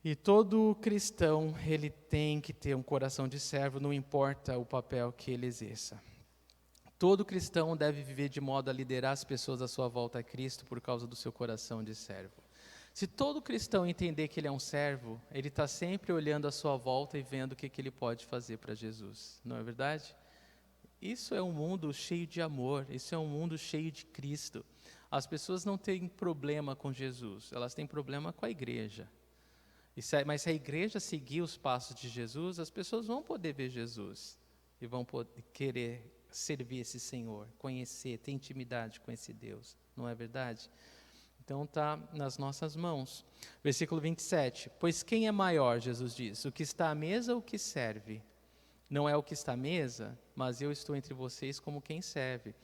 S1: E todo cristão, ele tem que ter um coração de servo, não importa o papel que ele exerça. Todo cristão deve viver de modo a liderar as pessoas à sua volta a Cristo por causa do seu coração de servo. Se todo cristão entender que ele é um servo, ele está sempre olhando à sua volta e vendo o que ele pode fazer para Jesus, não é verdade? Isso é um mundo cheio de amor, isso é um mundo cheio de Cristo. As pessoas não têm problema com Jesus, elas têm problema com a igreja. Mas se a igreja seguir os passos de Jesus, as pessoas vão poder ver Jesus e vão poder querer servir esse Senhor, conhecer, ter intimidade com esse Deus, não é verdade? Então está nas nossas mãos. Versículo 27, pois quem é maior, Jesus diz, o que está à mesa ou o que serve? Não é o que está à mesa, mas eu estou entre vocês como quem serve.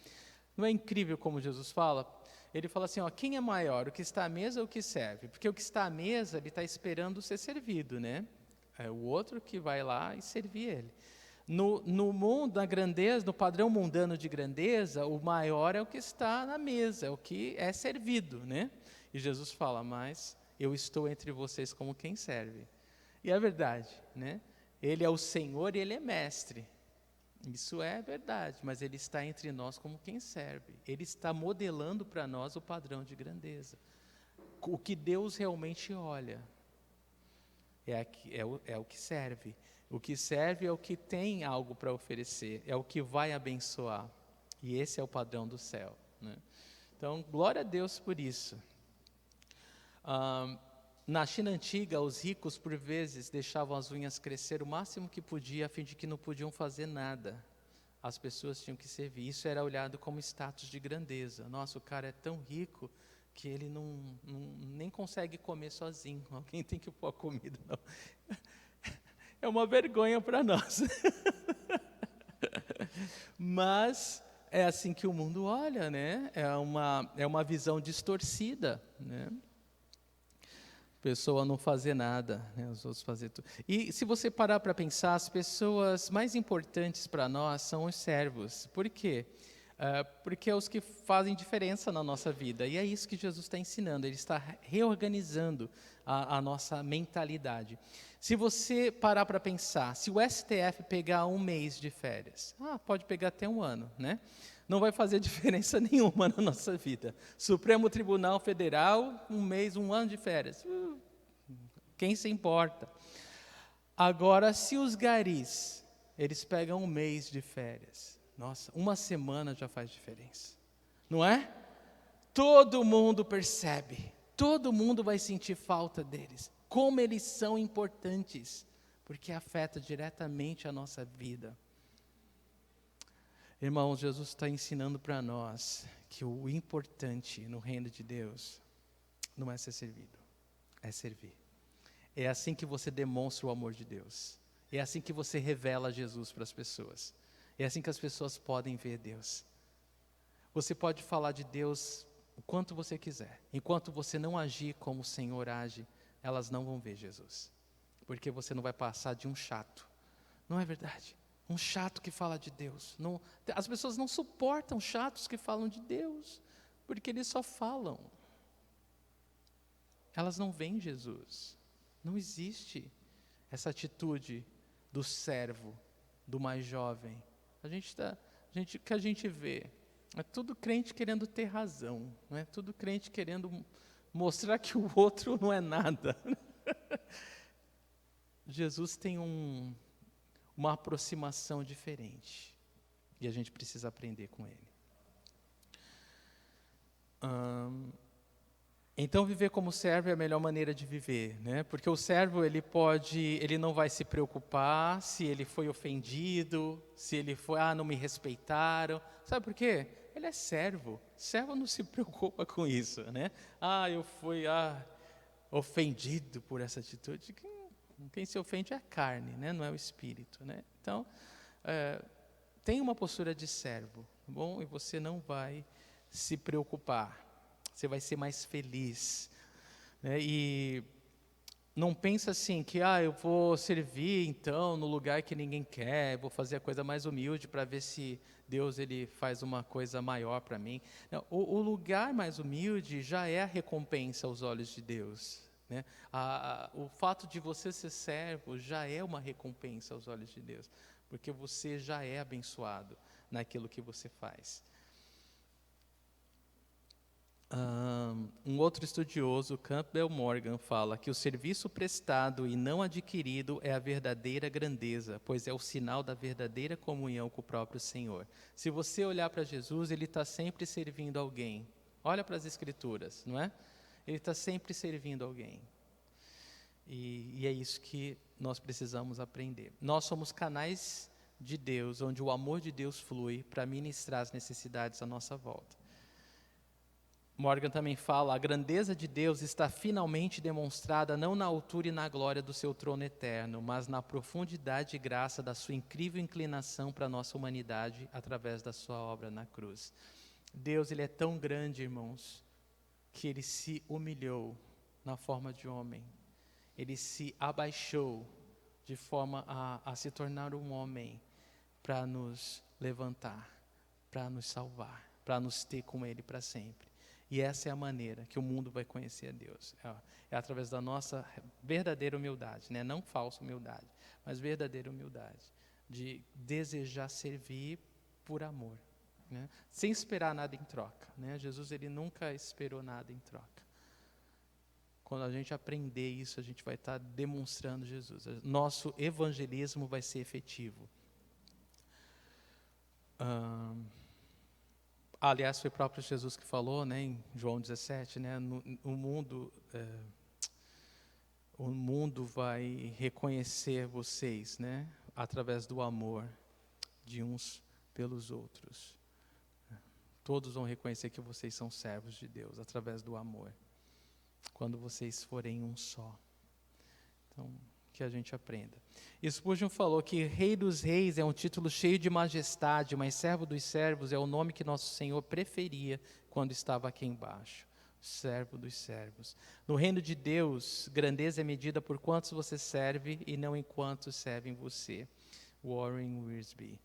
S1: Não é incrível como Jesus fala? Ele fala assim, quem é maior, o que está à mesa ou o que serve? Porque o que está à mesa, ele está esperando ser servido, né? É o outro que vai lá e servir ele. No mundo, na grandeza, no padrão mundano de grandeza, o maior é o que está na mesa, é o que é servido, né? E Jesus fala, mas eu estou entre vocês como quem serve. E é verdade, né? Ele é o Senhor e Ele é mestre. Isso é verdade, mas Ele está entre nós como quem serve. Ele está modelando para nós o padrão de grandeza. O que Deus realmente olha é o que serve. O que serve é o que tem algo para oferecer, é o que vai abençoar. E esse é o padrão do céu, né? Então, glória a Deus por isso. Na China antiga, os ricos, por vezes, deixavam as unhas crescer o máximo que podia, a fim de que não podiam fazer nada. As pessoas tinham que servir. Isso era olhado como status de grandeza. Nossa, o cara é tão rico que ele nem consegue comer sozinho. Alguém tem que pôr a comida. Não. É uma vergonha para nós. Mas é assim que o mundo olha, né? É uma visão distorcida, né? Pessoa não fazer nada, né? Os outros fazer tudo. E se você parar para pensar, as pessoas mais importantes para nós são os servos. Por quê? Porque é os que fazem diferença na nossa vida. E é isso que Jesus está ensinando. Ele está reorganizando a nossa mentalidade. Se você parar para pensar, se o STF pegar um mês de férias, pode pegar até um ano, né? Não vai fazer diferença nenhuma na nossa vida. Supremo Tribunal Federal, um mês, um ano de férias. Quem se importa? Agora, se os garis, eles pegam um mês de férias, nossa, uma semana já faz diferença. Não é? Todo mundo percebe, todo mundo vai sentir falta deles. Como eles são importantes, porque afeta diretamente a nossa vida. Irmãos, Jesus está ensinando para nós que o importante no reino de Deus não é ser servido, é servir. É assim que você demonstra o amor de Deus. É assim que você revela Jesus para as pessoas. É assim que as pessoas podem ver Deus. Você pode falar de Deus o quanto você quiser. Enquanto você não agir como o Senhor age, elas não vão ver Jesus. Porque você não vai passar de um chato. Não é verdade? Um chato que fala de Deus. As pessoas não suportam chatos que falam de Deus, porque eles só falam. Elas não veem Jesus. Não existe essa atitude do servo, do mais jovem. O que a gente vê é tudo crente querendo ter razão, não é? Tudo crente querendo mostrar que o outro não é nada. Jesus tem uma aproximação diferente. E a gente precisa aprender com ele. Então, viver como servo é a melhor maneira de viver, né? Porque o servo, ele não vai se preocupar se ele foi ofendido, se ele foi, não me respeitaram. Sabe por quê? Ele é servo. Servo não se preocupa com isso, né? Eu fui ofendido por essa atitude. Quem se ofende é a carne, né? Não é o espírito, né? Então, tem uma postura de servo, tá bom? E você não vai se preocupar. Você vai ser mais feliz, né? E Não pensa assim que eu vou servir então no lugar que ninguém quer, vou fazer a coisa mais humilde para ver se Deus ele faz uma coisa maior para mim. Não, o lugar mais humilde já é a recompensa aos olhos de Deus, né? O fato de você ser servo já é uma recompensa aos olhos de Deus, porque você já é abençoado naquilo que você faz. Um outro estudioso, Campbell Morgan, fala que o serviço prestado e não adquirido é a verdadeira grandeza, pois é o sinal da verdadeira comunhão com o próprio Senhor. Se você olhar para Jesus, ele está sempre servindo alguém. Olha para as Escrituras, não é? Ele está sempre servindo alguém. E é isso que nós precisamos aprender. Nós somos canais de Deus, onde o amor de Deus flui para ministrar as necessidades à nossa volta. Morgan também fala, a grandeza de Deus está finalmente demonstrada não na altura e na glória do seu trono eterno, mas na profundidade e graça da sua incrível inclinação para a nossa humanidade através da sua obra na cruz. Deus, ele é tão grande, irmãos, que ele se humilhou na forma de homem. Ele se abaixou de forma a se tornar um homem para nos levantar, para nos salvar, para nos ter com ele para sempre. E essa é a maneira que o mundo vai conhecer a Deus. É através da nossa verdadeira humildade, né? Não falsa humildade, mas verdadeira humildade. De desejar servir por amor, né? Sem esperar nada em troca, né? Jesus, ele nunca esperou nada em troca. Quando a gente aprender isso, a gente vai estar demonstrando Jesus. Nosso evangelismo vai ser efetivo. Aliás, foi o próprio Jesus que falou, né, em João 17, né, o mundo vai reconhecer vocês, né, através do amor de uns pelos outros. Todos vão reconhecer que vocês são servos de Deus, através do amor, quando vocês forem um só. Então, que a gente aprenda. Spurgeon falou que Rei dos Reis é um título cheio de majestade, mas Servo dos Servos é o nome que nosso Senhor preferia quando estava aqui embaixo. Servo dos servos. No reino de Deus, grandeza é medida por quantos você serve e não em quantos servem você. Warren Wiersbe.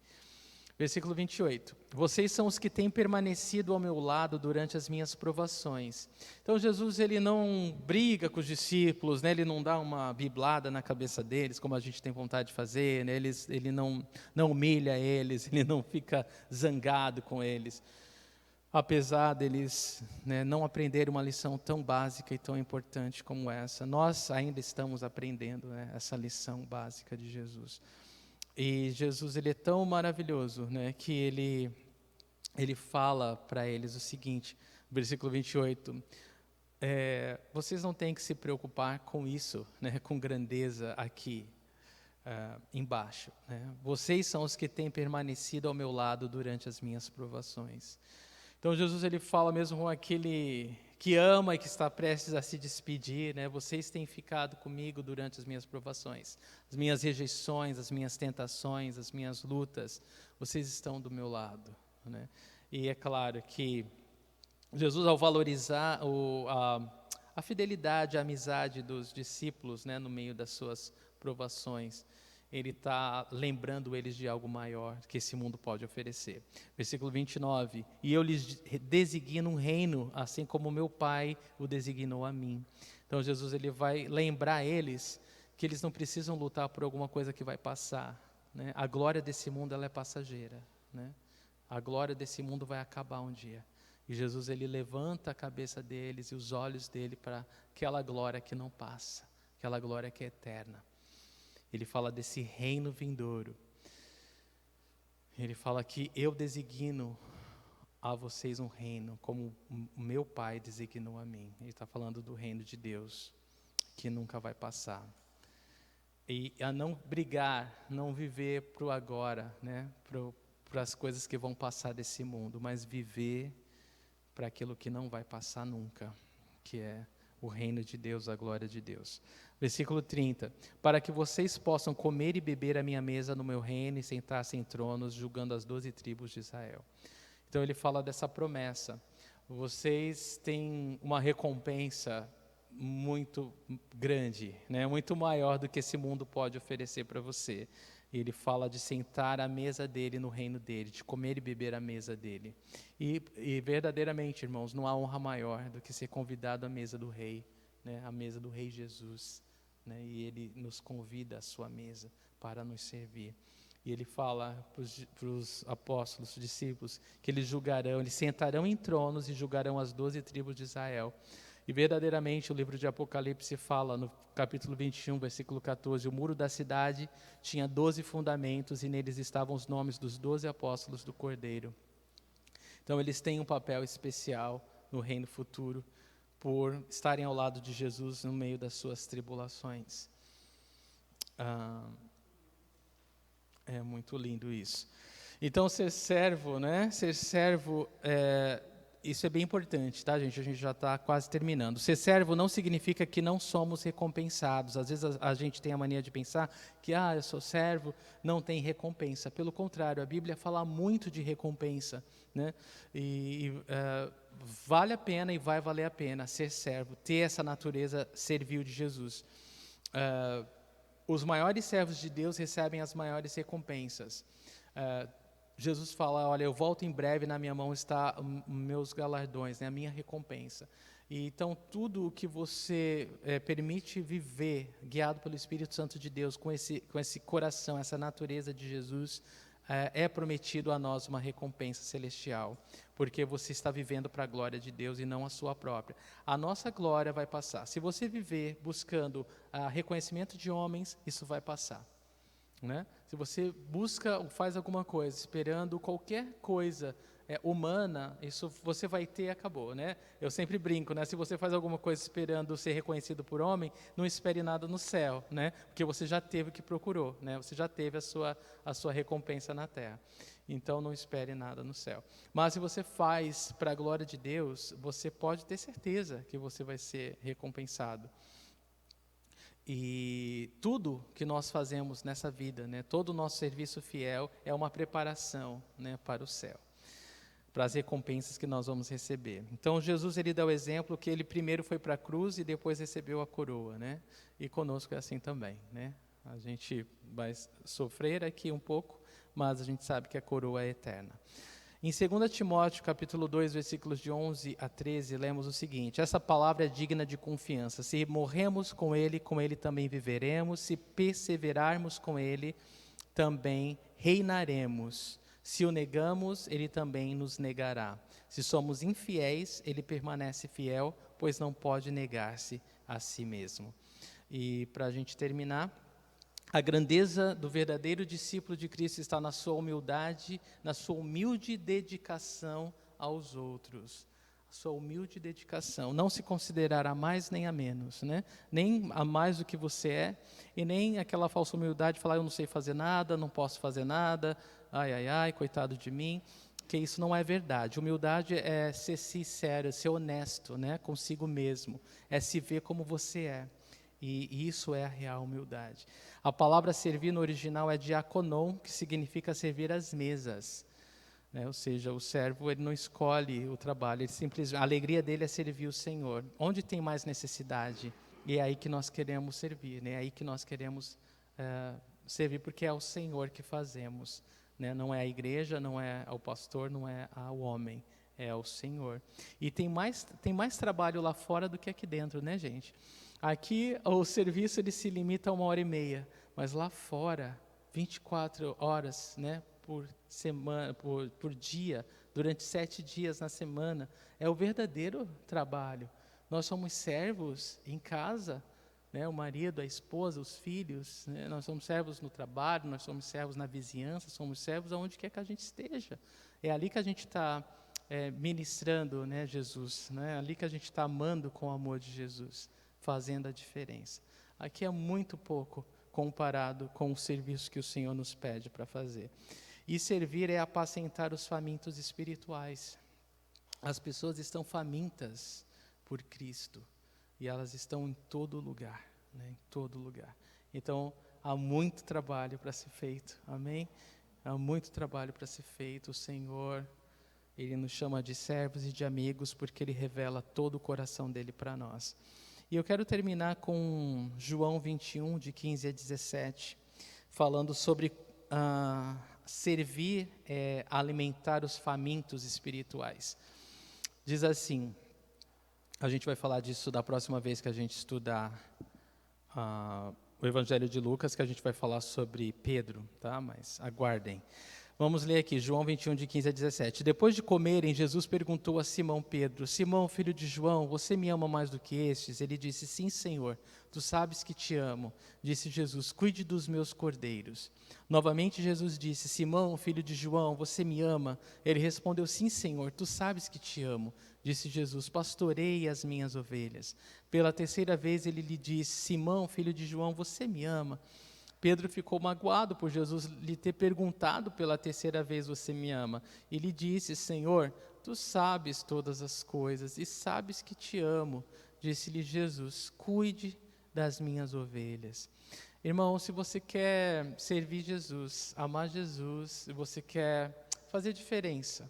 S1: Versículo 28. Vocês são os que têm permanecido ao meu lado durante as minhas provações. Então Jesus, ele não briga com os discípulos, né? Ele não dá uma biblada na cabeça deles, como a gente tem vontade de fazer, né? Ele não humilha eles, ele não fica zangado com eles. Apesar deles, né, não aprenderem uma lição tão básica e tão importante como essa, nós ainda estamos aprendendo, né, essa lição básica de Jesus. E Jesus, ele é tão maravilhoso, né, que ele fala para eles o seguinte, versículo 28, vocês não têm que se preocupar com isso, né, com grandeza aqui embaixo, né? Vocês são os que têm permanecido ao meu lado durante as minhas provações. Então Jesus, ele fala mesmo com aquele que ama e que está prestes a se despedir, né? Vocês têm ficado comigo durante as minhas provações, as minhas rejeições, as minhas tentações, as minhas lutas, vocês estão do meu lado, né? E é claro que Jesus, ao valorizar a fidelidade, a amizade dos discípulos, né, no meio das suas provações, ele está lembrando eles de algo maior que esse mundo pode oferecer. Versículo 29, e eu lhes designo um reino, assim como meu Pai o designou a mim. Então Jesus, ele vai lembrar eles que eles não precisam lutar por alguma coisa que vai passar, né? A glória desse mundo, ela é passageira, né? A glória desse mundo vai acabar um dia. E Jesus, ele levanta a cabeça deles e os olhos dele para aquela glória que não passa, aquela glória que é eterna. Ele fala desse reino vindouro. Ele fala que eu designo a vocês um reino, como o meu Pai designou a mim. Ele está falando do reino de Deus, que nunca vai passar. E a não brigar, não viver para o agora, né? Para as coisas que vão passar desse mundo, mas viver para aquilo que não vai passar nunca, que é o reino de Deus, a glória de Deus. Versículo 30, para que vocês possam comer e beber a minha mesa no meu reino e sentar-se em tronos, julgando as 12 tribos de Israel. Então ele fala dessa promessa, vocês têm uma recompensa muito grande, né? Muito maior do que esse mundo pode oferecer para você. E ele fala de sentar à mesa dele no reino dele, de comer e beber à mesa dele. E verdadeiramente, irmãos, não há honra maior do que ser convidado à mesa do rei, né? À mesa do rei Jesus, né? E ele nos convida à sua mesa para nos servir. E ele fala para os apóstolos, os discípulos, que eles sentarão em tronos e julgarão as 12 tribos de Israel. E verdadeiramente o livro de Apocalipse fala, no capítulo 21, versículo 14, o muro da cidade tinha 12 fundamentos e neles estavam os nomes dos 12 apóstolos do Cordeiro. Então eles têm um papel especial no reino futuro, por estarem ao lado de Jesus no meio das suas tribulações. É muito lindo isso. Então, ser servo, né? Ser servo, isso é bem importante, tá, gente? A gente já está quase terminando. Ser servo não significa que não somos recompensados. Às vezes a gente tem a mania de pensar que, eu sou servo, não tem recompensa. Pelo contrário, a Bíblia fala muito de recompensa, né? Vale a pena e vai valer a pena ser servo, ter essa natureza servil de Jesus. Os maiores servos de Deus recebem as maiores recompensas. Jesus fala, olha, eu volto em breve, na minha mão está meus galardões, né, a minha recompensa. E, então, tudo o que você permite viver, guiado pelo Espírito Santo de Deus, com esse coração, essa natureza de Jesus, é prometido a nós uma recompensa celestial, porque você está vivendo para a glória de Deus e não a sua própria. A nossa glória vai passar. Se você viver buscando reconhecimento de homens, isso vai passar, né? Se você busca ou faz alguma coisa esperando qualquer coisa humana, isso você vai ter e acabou, né? Eu sempre brinco, né? Se você faz alguma coisa esperando ser reconhecido por homem, não espere nada no céu, né? Porque você já teve o que procurou, né? Você já teve a sua recompensa na terra. Então, não espere nada no céu. Mas se você faz para a glória de Deus, você pode ter certeza que você vai ser recompensado. E tudo que nós fazemos nessa vida, né, todo o nosso serviço fiel é uma preparação, né, para o céu, para as recompensas que nós vamos receber. Então, Jesus, ele dá o exemplo que ele primeiro foi para a cruz e depois recebeu a coroa, né? E conosco é assim também, né? A gente vai sofrer aqui um pouco, mas a gente sabe que a coroa é eterna. Em 2 Timóteo, capítulo 2, versículos de 11 a 13, lemos o seguinte: essa palavra é digna de confiança. Se morremos com ele também viveremos. Se perseverarmos com ele, também reinaremos. Se o negamos, ele também nos negará. Se somos infiéis, ele permanece fiel, pois não pode negar-se a si mesmo. E para a gente terminar, a grandeza do verdadeiro discípulo de Cristo está na sua humildade, na sua humilde dedicação aos outros. A sua humilde dedicação. Não se considerar a mais nem a menos, né? Nem a mais do que você é, e nem aquela falsa humildade de falar, eu não sei fazer nada, não posso fazer nada, ai, coitado de mim. Que isso não é verdade. Humildade é ser sincero, é ser honesto, né, consigo mesmo. É se ver como você é. E isso é a real humildade. A palavra servir no original é diakonon, que significa servir às mesas, né? Ou seja, o servo ele não escolhe o trabalho, ele simplesmente, a alegria dele é servir o Senhor. Onde tem mais necessidade, e é aí que nós queremos servir, né? É aí que nós queremos servir, porque é o Senhor que fazemos, né? Não é a igreja, não é ao pastor, não é ao homem, é ao Senhor. E tem mais trabalho lá fora do que aqui dentro, né, gente? Aqui o serviço ele se limita a 1h30, mas lá fora, 24 horas, né, por semana, por dia, durante 7 dias na semana, é o verdadeiro trabalho. Nós somos servos em casa, né, o marido, a esposa, os filhos, né, nós somos servos no trabalho, nós somos servos na vizinhança, somos servos aonde quer que a gente esteja. É ali que a gente está ministrando, né, Jesus, né, é ali que a gente está amando com o amor de Jesus, fazendo a diferença. Aqui é muito pouco comparado com o serviço que o Senhor nos pede para fazer. E servir é apacentar os famintos espirituais. As pessoas estão famintas por Cristo e elas estão em todo lugar, né? Em todo lugar. Então, há muito trabalho para ser feito, amém? Há muito trabalho para ser feito. O Senhor, Ele nos chama de servos e de amigos porque Ele revela todo o coração dEle para nós. E eu quero terminar com João 21, de 15 a 17, falando sobre servir, alimentar os famintos espirituais. Diz assim, a gente vai falar disso da próxima vez que a gente estudar o Evangelho de Lucas, que a gente vai falar sobre Pedro, tá? Mas aguardem. Vamos ler aqui, João 21, de 15 a 17. Depois de comerem, Jesus perguntou a Simão Pedro: Simão, filho de João, você me ama mais do que estes? Ele disse: sim, Senhor, tu sabes que te amo. Disse Jesus: cuide dos meus cordeiros. Novamente Jesus disse: Simão, filho de João, você me ama? Ele respondeu: sim, Senhor, tu sabes que te amo. Disse Jesus: pastoreie as minhas ovelhas. Pela terceira vez ele lhe disse: Simão, filho de João, você me ama? Pedro ficou magoado por Jesus lhe ter perguntado pela terceira vez: você me ama? E lhe disse: Senhor, tu sabes todas as coisas e sabes que te amo. Disse-lhe Jesus: cuide das minhas ovelhas. Irmão, se você quer servir Jesus, amar Jesus, se você quer fazer diferença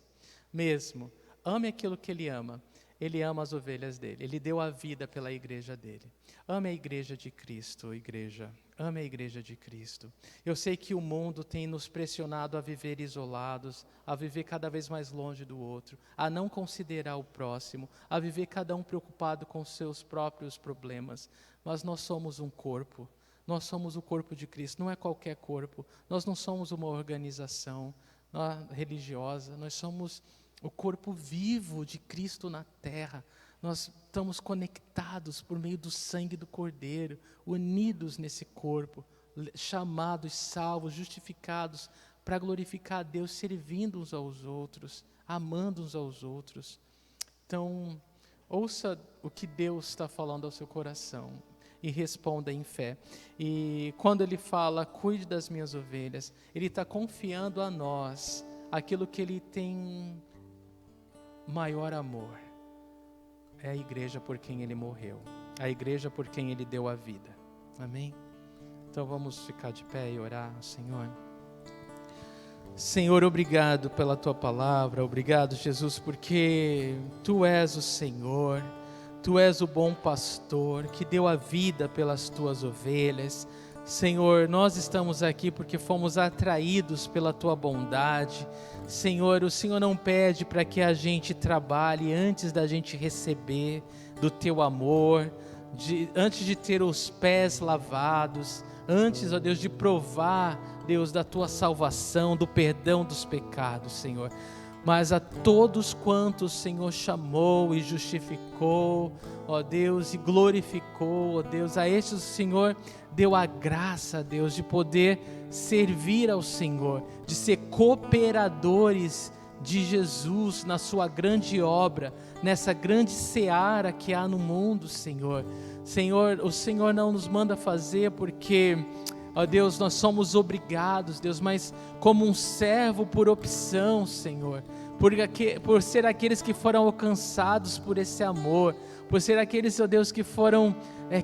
S1: mesmo, ame aquilo que Ele ama. Ele ama as ovelhas dele, Ele deu a vida pela igreja dele. Ame a igreja de Cristo, igreja. Ame a igreja de Cristo. Eu sei que o mundo tem nos pressionado a viver isolados, a viver cada vez mais longe do outro, a não considerar o próximo, a viver cada um preocupado com os seus próprios problemas. Mas nós somos um corpo, nós somos o corpo de Cristo, não é qualquer corpo. Nós não somos uma organização religiosa, nós somos o corpo vivo de Cristo na terra. Nós estamos conectados por meio do sangue do Cordeiro, unidos nesse corpo, chamados, salvos, justificados para glorificar a Deus, servindo uns aos outros, amando uns aos outros. Então, ouça o que Deus está falando ao seu coração e responda em fé. E quando Ele fala, cuide das minhas ovelhas, Ele está confiando a nós aquilo que Ele tem maior amor. É a igreja por quem Ele morreu, a igreja por quem Ele deu a vida. Amém? Então vamos ficar de pé e orar ao Senhor. Senhor, obrigado pela Tua palavra, obrigado, Jesus, porque Tu és o Senhor, Tu és o bom pastor que deu a vida pelas Tuas ovelhas. Senhor, nós estamos aqui porque fomos atraídos pela Tua bondade. Senhor, o Senhor não pede para que a gente trabalhe antes da gente receber do Teu amor, antes de ter os pés lavados, antes, ó Deus, de provar, Deus, da Tua salvação, do perdão dos pecados, Senhor. Mas a todos quantos o Senhor chamou e justificou, ó Deus, e glorificou, ó Deus, a estes o Senhor deu a graça, Deus, de poder servir ao Senhor, de ser cooperadores de Jesus na sua grande obra, nessa grande seara que há no mundo, Senhor. Senhor, o Senhor não nos manda fazer porque, ó Deus, nós somos obrigados, Deus, mas como um servo por opção, Senhor, por ser aqueles que foram alcançados por esse amor, por ser aqueles, ó Deus, que foram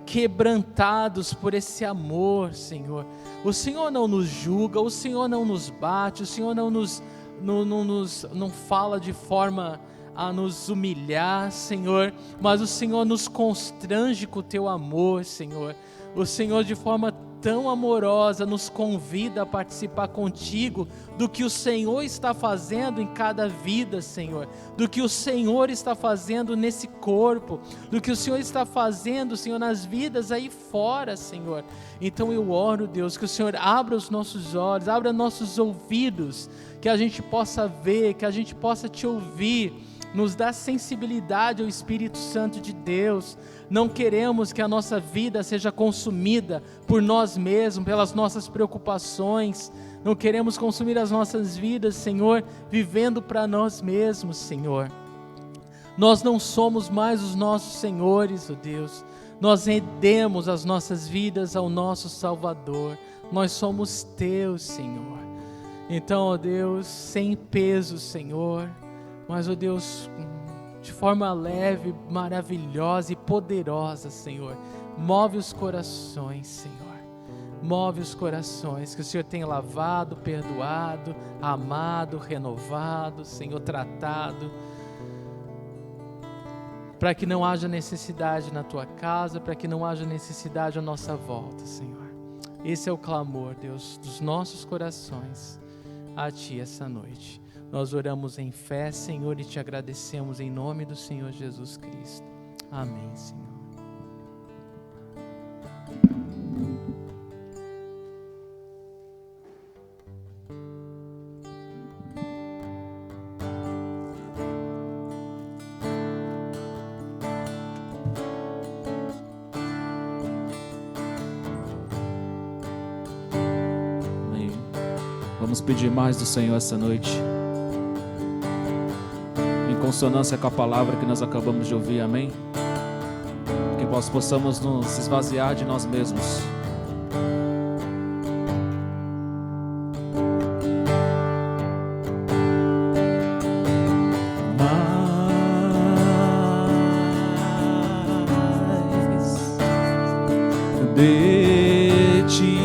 S1: quebrantados por esse amor, Senhor. O Senhor não nos julga, o Senhor não nos bate, o Senhor não fala de forma a nos humilhar, Senhor, mas o Senhor nos constrange com o Teu amor, Senhor. O Senhor, de forma tão amorosa, nos convida a participar contigo do que o Senhor está fazendo em cada vida, Senhor, do que o Senhor está fazendo nesse corpo, do que o Senhor está fazendo, Senhor, nas vidas aí fora, Senhor. Então eu oro, Deus, que o Senhor abra os nossos olhos, abra nossos ouvidos, que a gente possa ver, que a gente possa Te ouvir, nos dá sensibilidade ao Espírito Santo de Deus. Não queremos que a nossa vida seja consumida por nós mesmos, pelas nossas preocupações. Não queremos consumir as nossas vidas, Senhor, vivendo para nós mesmos, Senhor. Nós não somos mais os nossos senhores, ó Deus. Nós rendemos as nossas vidas ao nosso Salvador. Nós somos Teus, Senhor. Então, ó Deus, sem peso, Senhor, mas, ó Deus, de forma leve, maravilhosa e poderosa, Senhor, move os corações, Senhor, move os corações, que o Senhor tenha lavado, perdoado, amado, renovado, Senhor, tratado. para que não haja necessidade na tua casa, para que não haja necessidade à nossa volta, Senhor. Esse é o clamor, Deus, dos nossos corações a Ti essa noite. Nós oramos em fé, Senhor, e Te agradecemos em nome do Senhor Jesus Cristo. Amém, Senhor.
S2: Vamos pedir mais do Senhor essa noite, em consonância com a palavra que nós acabamos de ouvir, amém? Que nós possamos nos esvaziar de nós mesmos. De Ti.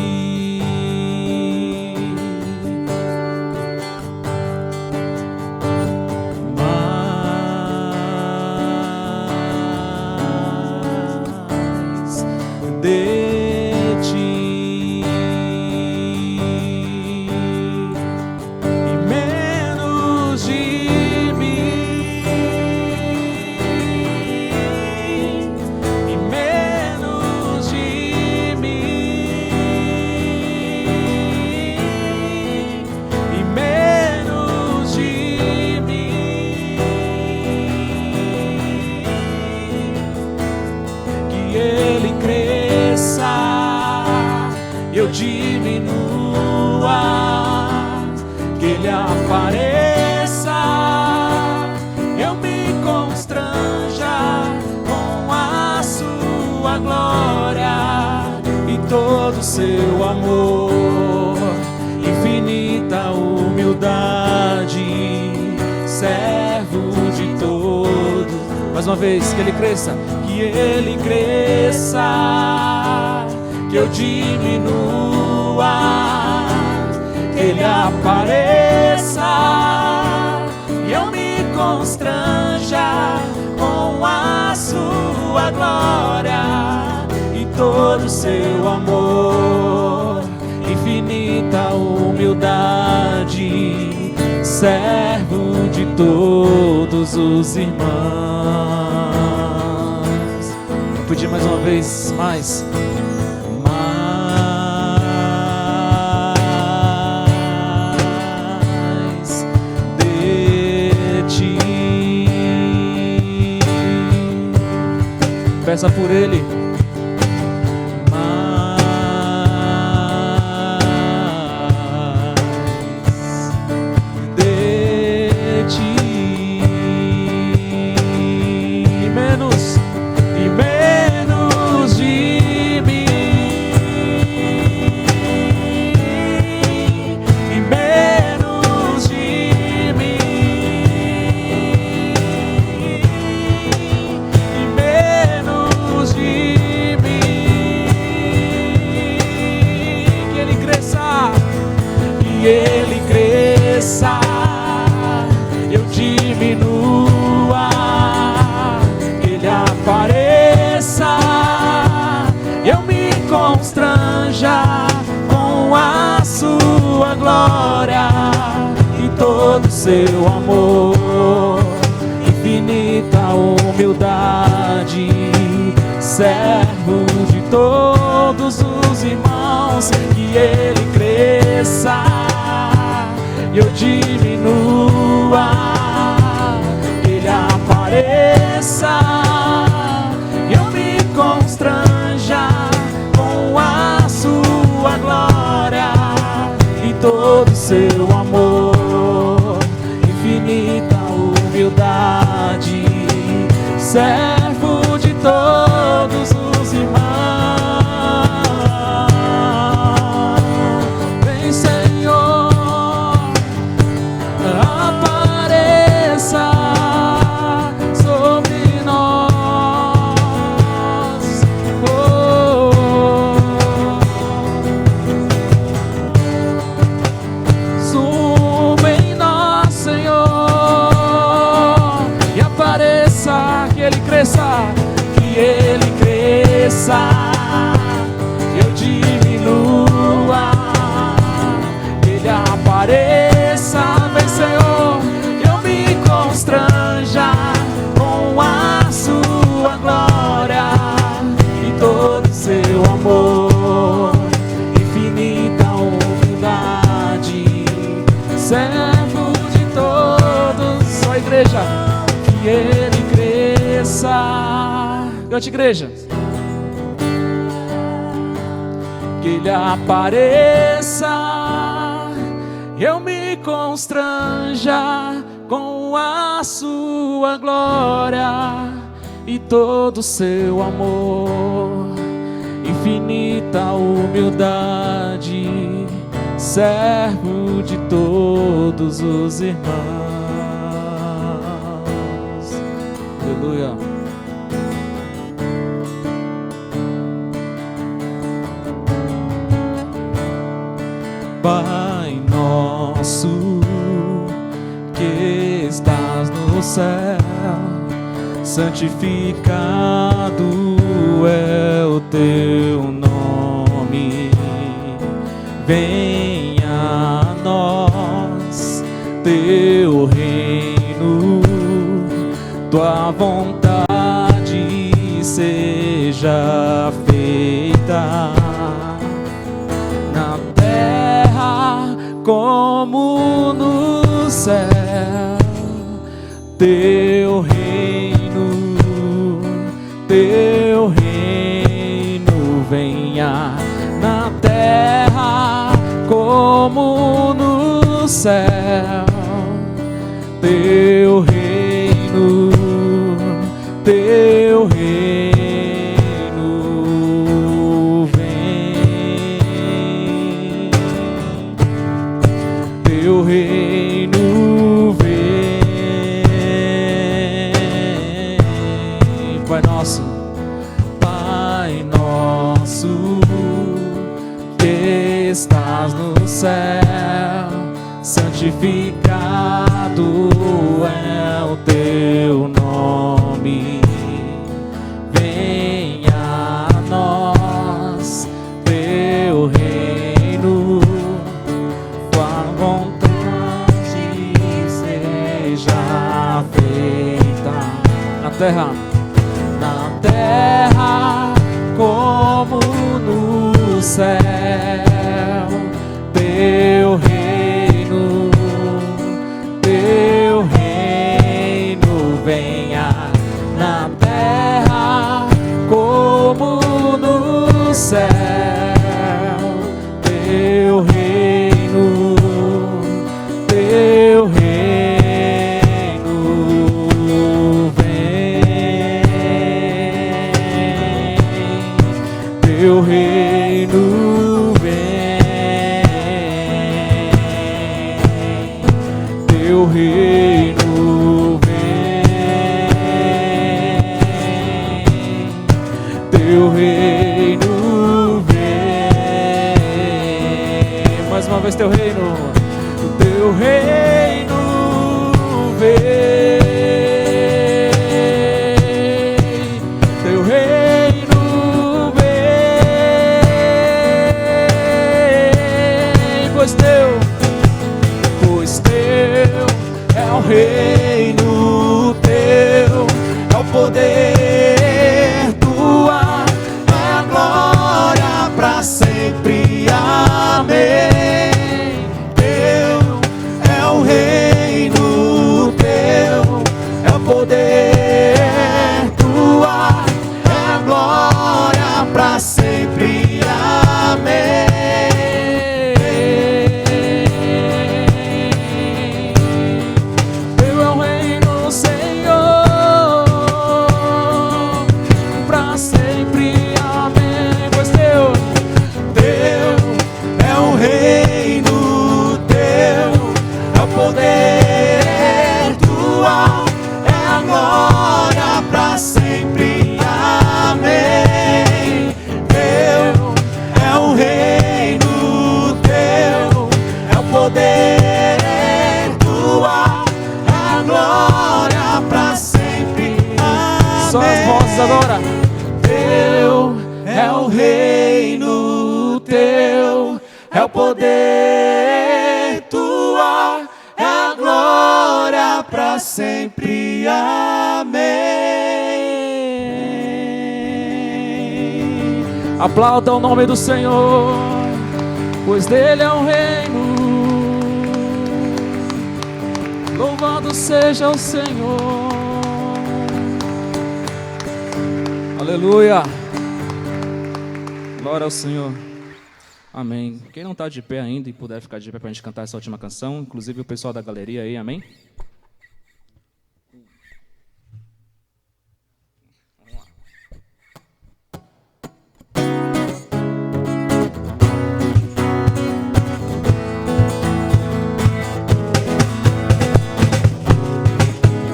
S2: Eu diminua, que Ele apareça, eu me constranja com a sua glória e todo o seu amor, infinita humildade, servo de todos. Mais uma vez, que Ele cresça, que eu diminua, que Ele apareça, e eu me constranja com a sua glória e todo o seu amor, infinita humildade, servo de todos os irmãos. Vou pedir mais uma vez, mais. Peça por Ele. Mais de Ti. E menos de mim. E menos de mim. Ele cresça, eu diminua, que Ele apareça, eu me constranja com a sua glória e todo o seu amor, infinita humildade, servo de todos os irmãos, que Ele cresça, eu diminua, que Ele apareça, eu me constranja com a sua glória e todo o seu amor, infinita humildade, servo de todos os irmãos. Vem, Senhor, apareça sobre nós. Suba em nós, Senhor, e apareça, que Ele cresça. eu diminua, que Ele apareça, vem Senhor, eu me constranja com a sua glória e todo seu amor, infinita humildade, servo de todos, só a igreja, que Ele cresça. Cante, igreja. Que Ele apareça, eu me constranja com a sua glória e todo seu amor, infinita humildade, servo de todos os irmãos. Aleluia. Pai nosso que estás no céu, santificado é o teu nome. Venha a nós teu reino, tua vontade seja feita na terra como no céu. Teu reino venha na terra como no céu. Teu reino vem. Teu reino vem. Pai nosso, Pai nosso que estás no céu, santificado é o teu nome. Venha a nós teu reino, tua vontade seja feita na terra como no céu. Teu reino venha na terra como no céu. Teu reino vem. Teu reino vem. Teu reino vem. Teu reino vem. Mais uma vez, teu reino vem. Teu reino vem. Pois teu é o reino, teu é o poder, tua é a glória pra sempre. Amém. Teu é o reino, teu é o poder, tua é a glória pra sempre. Amém. Vem, Aplauda o nome do Senhor, pois dele é o reino. Louvado seja o Senhor. Aleluia. Glória ao Senhor. Amém. Quem não está de pé ainda e puder ficar de pé para a gente cantar essa última canção, inclusive o pessoal da galeria aí, amém?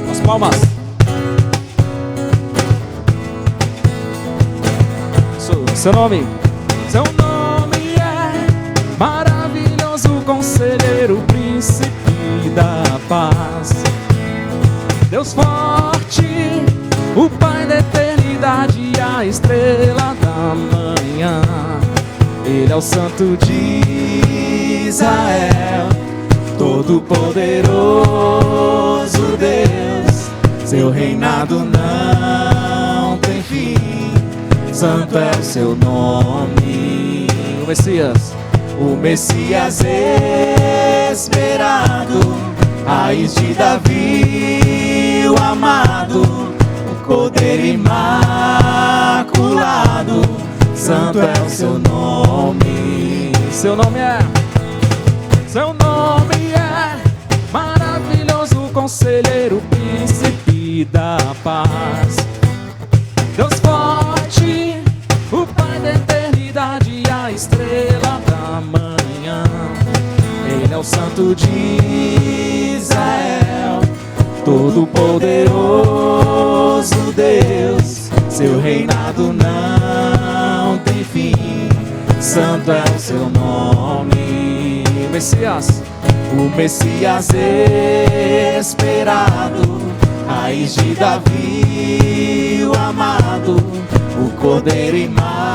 S2: As palmas. Seu nome. Seu nome é maravilhoso, conselheiro, príncipe da paz. Deus forte, o Pai da eternidade, a estrela da manhã. Ele é o Santo de Israel, todo-poderoso Deus. Seu reinado não tem fim, santo é o seu nome. O Messias esperado, raiz de Davi, o amado, o Cordeiro imaculado, santo é o seu nome. Seu nome é maravilhoso, conselheiro, príncipe da paz. Deus forte, o Pai da eternidade, a estrela da manhã. Ele é o Santo de Israel, todo-poderoso Deus. Seu reinado não tem fim, santo é o seu nome. O Messias esperado, raiz de Davi, o amado, o Cordeiro imaculado,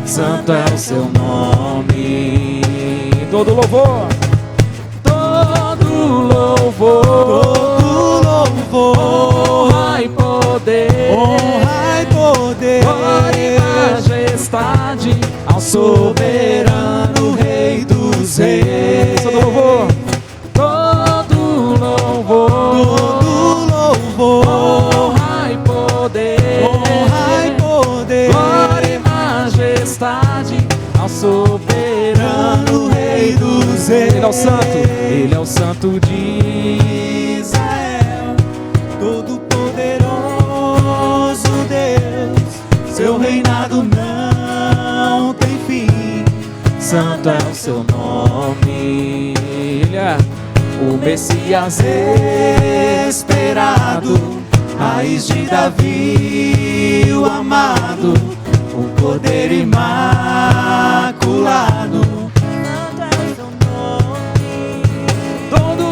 S2: santo é o seu nome. Todo louvor, honra e poder, glória e majestade ao soberano Rei dos Reis. Todo louvor, honra e poder, glória e majestade ao soberano Rei dos Reis. Ele é o Santo de Israel, todo-poderoso Deus. Seu reinado não tem fim, santo é o seu nome. Ele é o Messias esperado, raiz de Davi, o amado, o Cordeiro imaculado, santo é o seu nome. Todo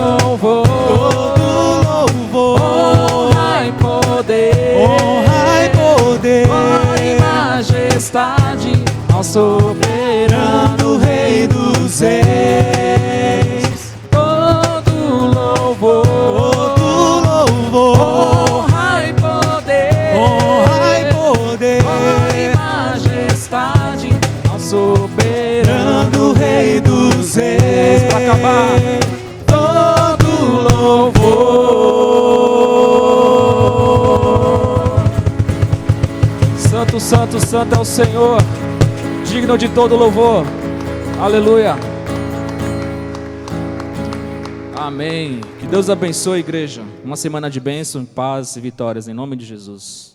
S2: louvor, honra e poder, glória e majestade ao soberano Rei dos Reis. Todo louvor, honra e poder, glória e majestade ao soberano Rei dos Reis. Para acabar, todo louvor. Santo, santo, santo é o Senhor, digno de todo louvor. Aleluia. Amém. Que Deus abençoe, igreja. Uma semana de bênção, paz e vitórias, em nome de Jesus.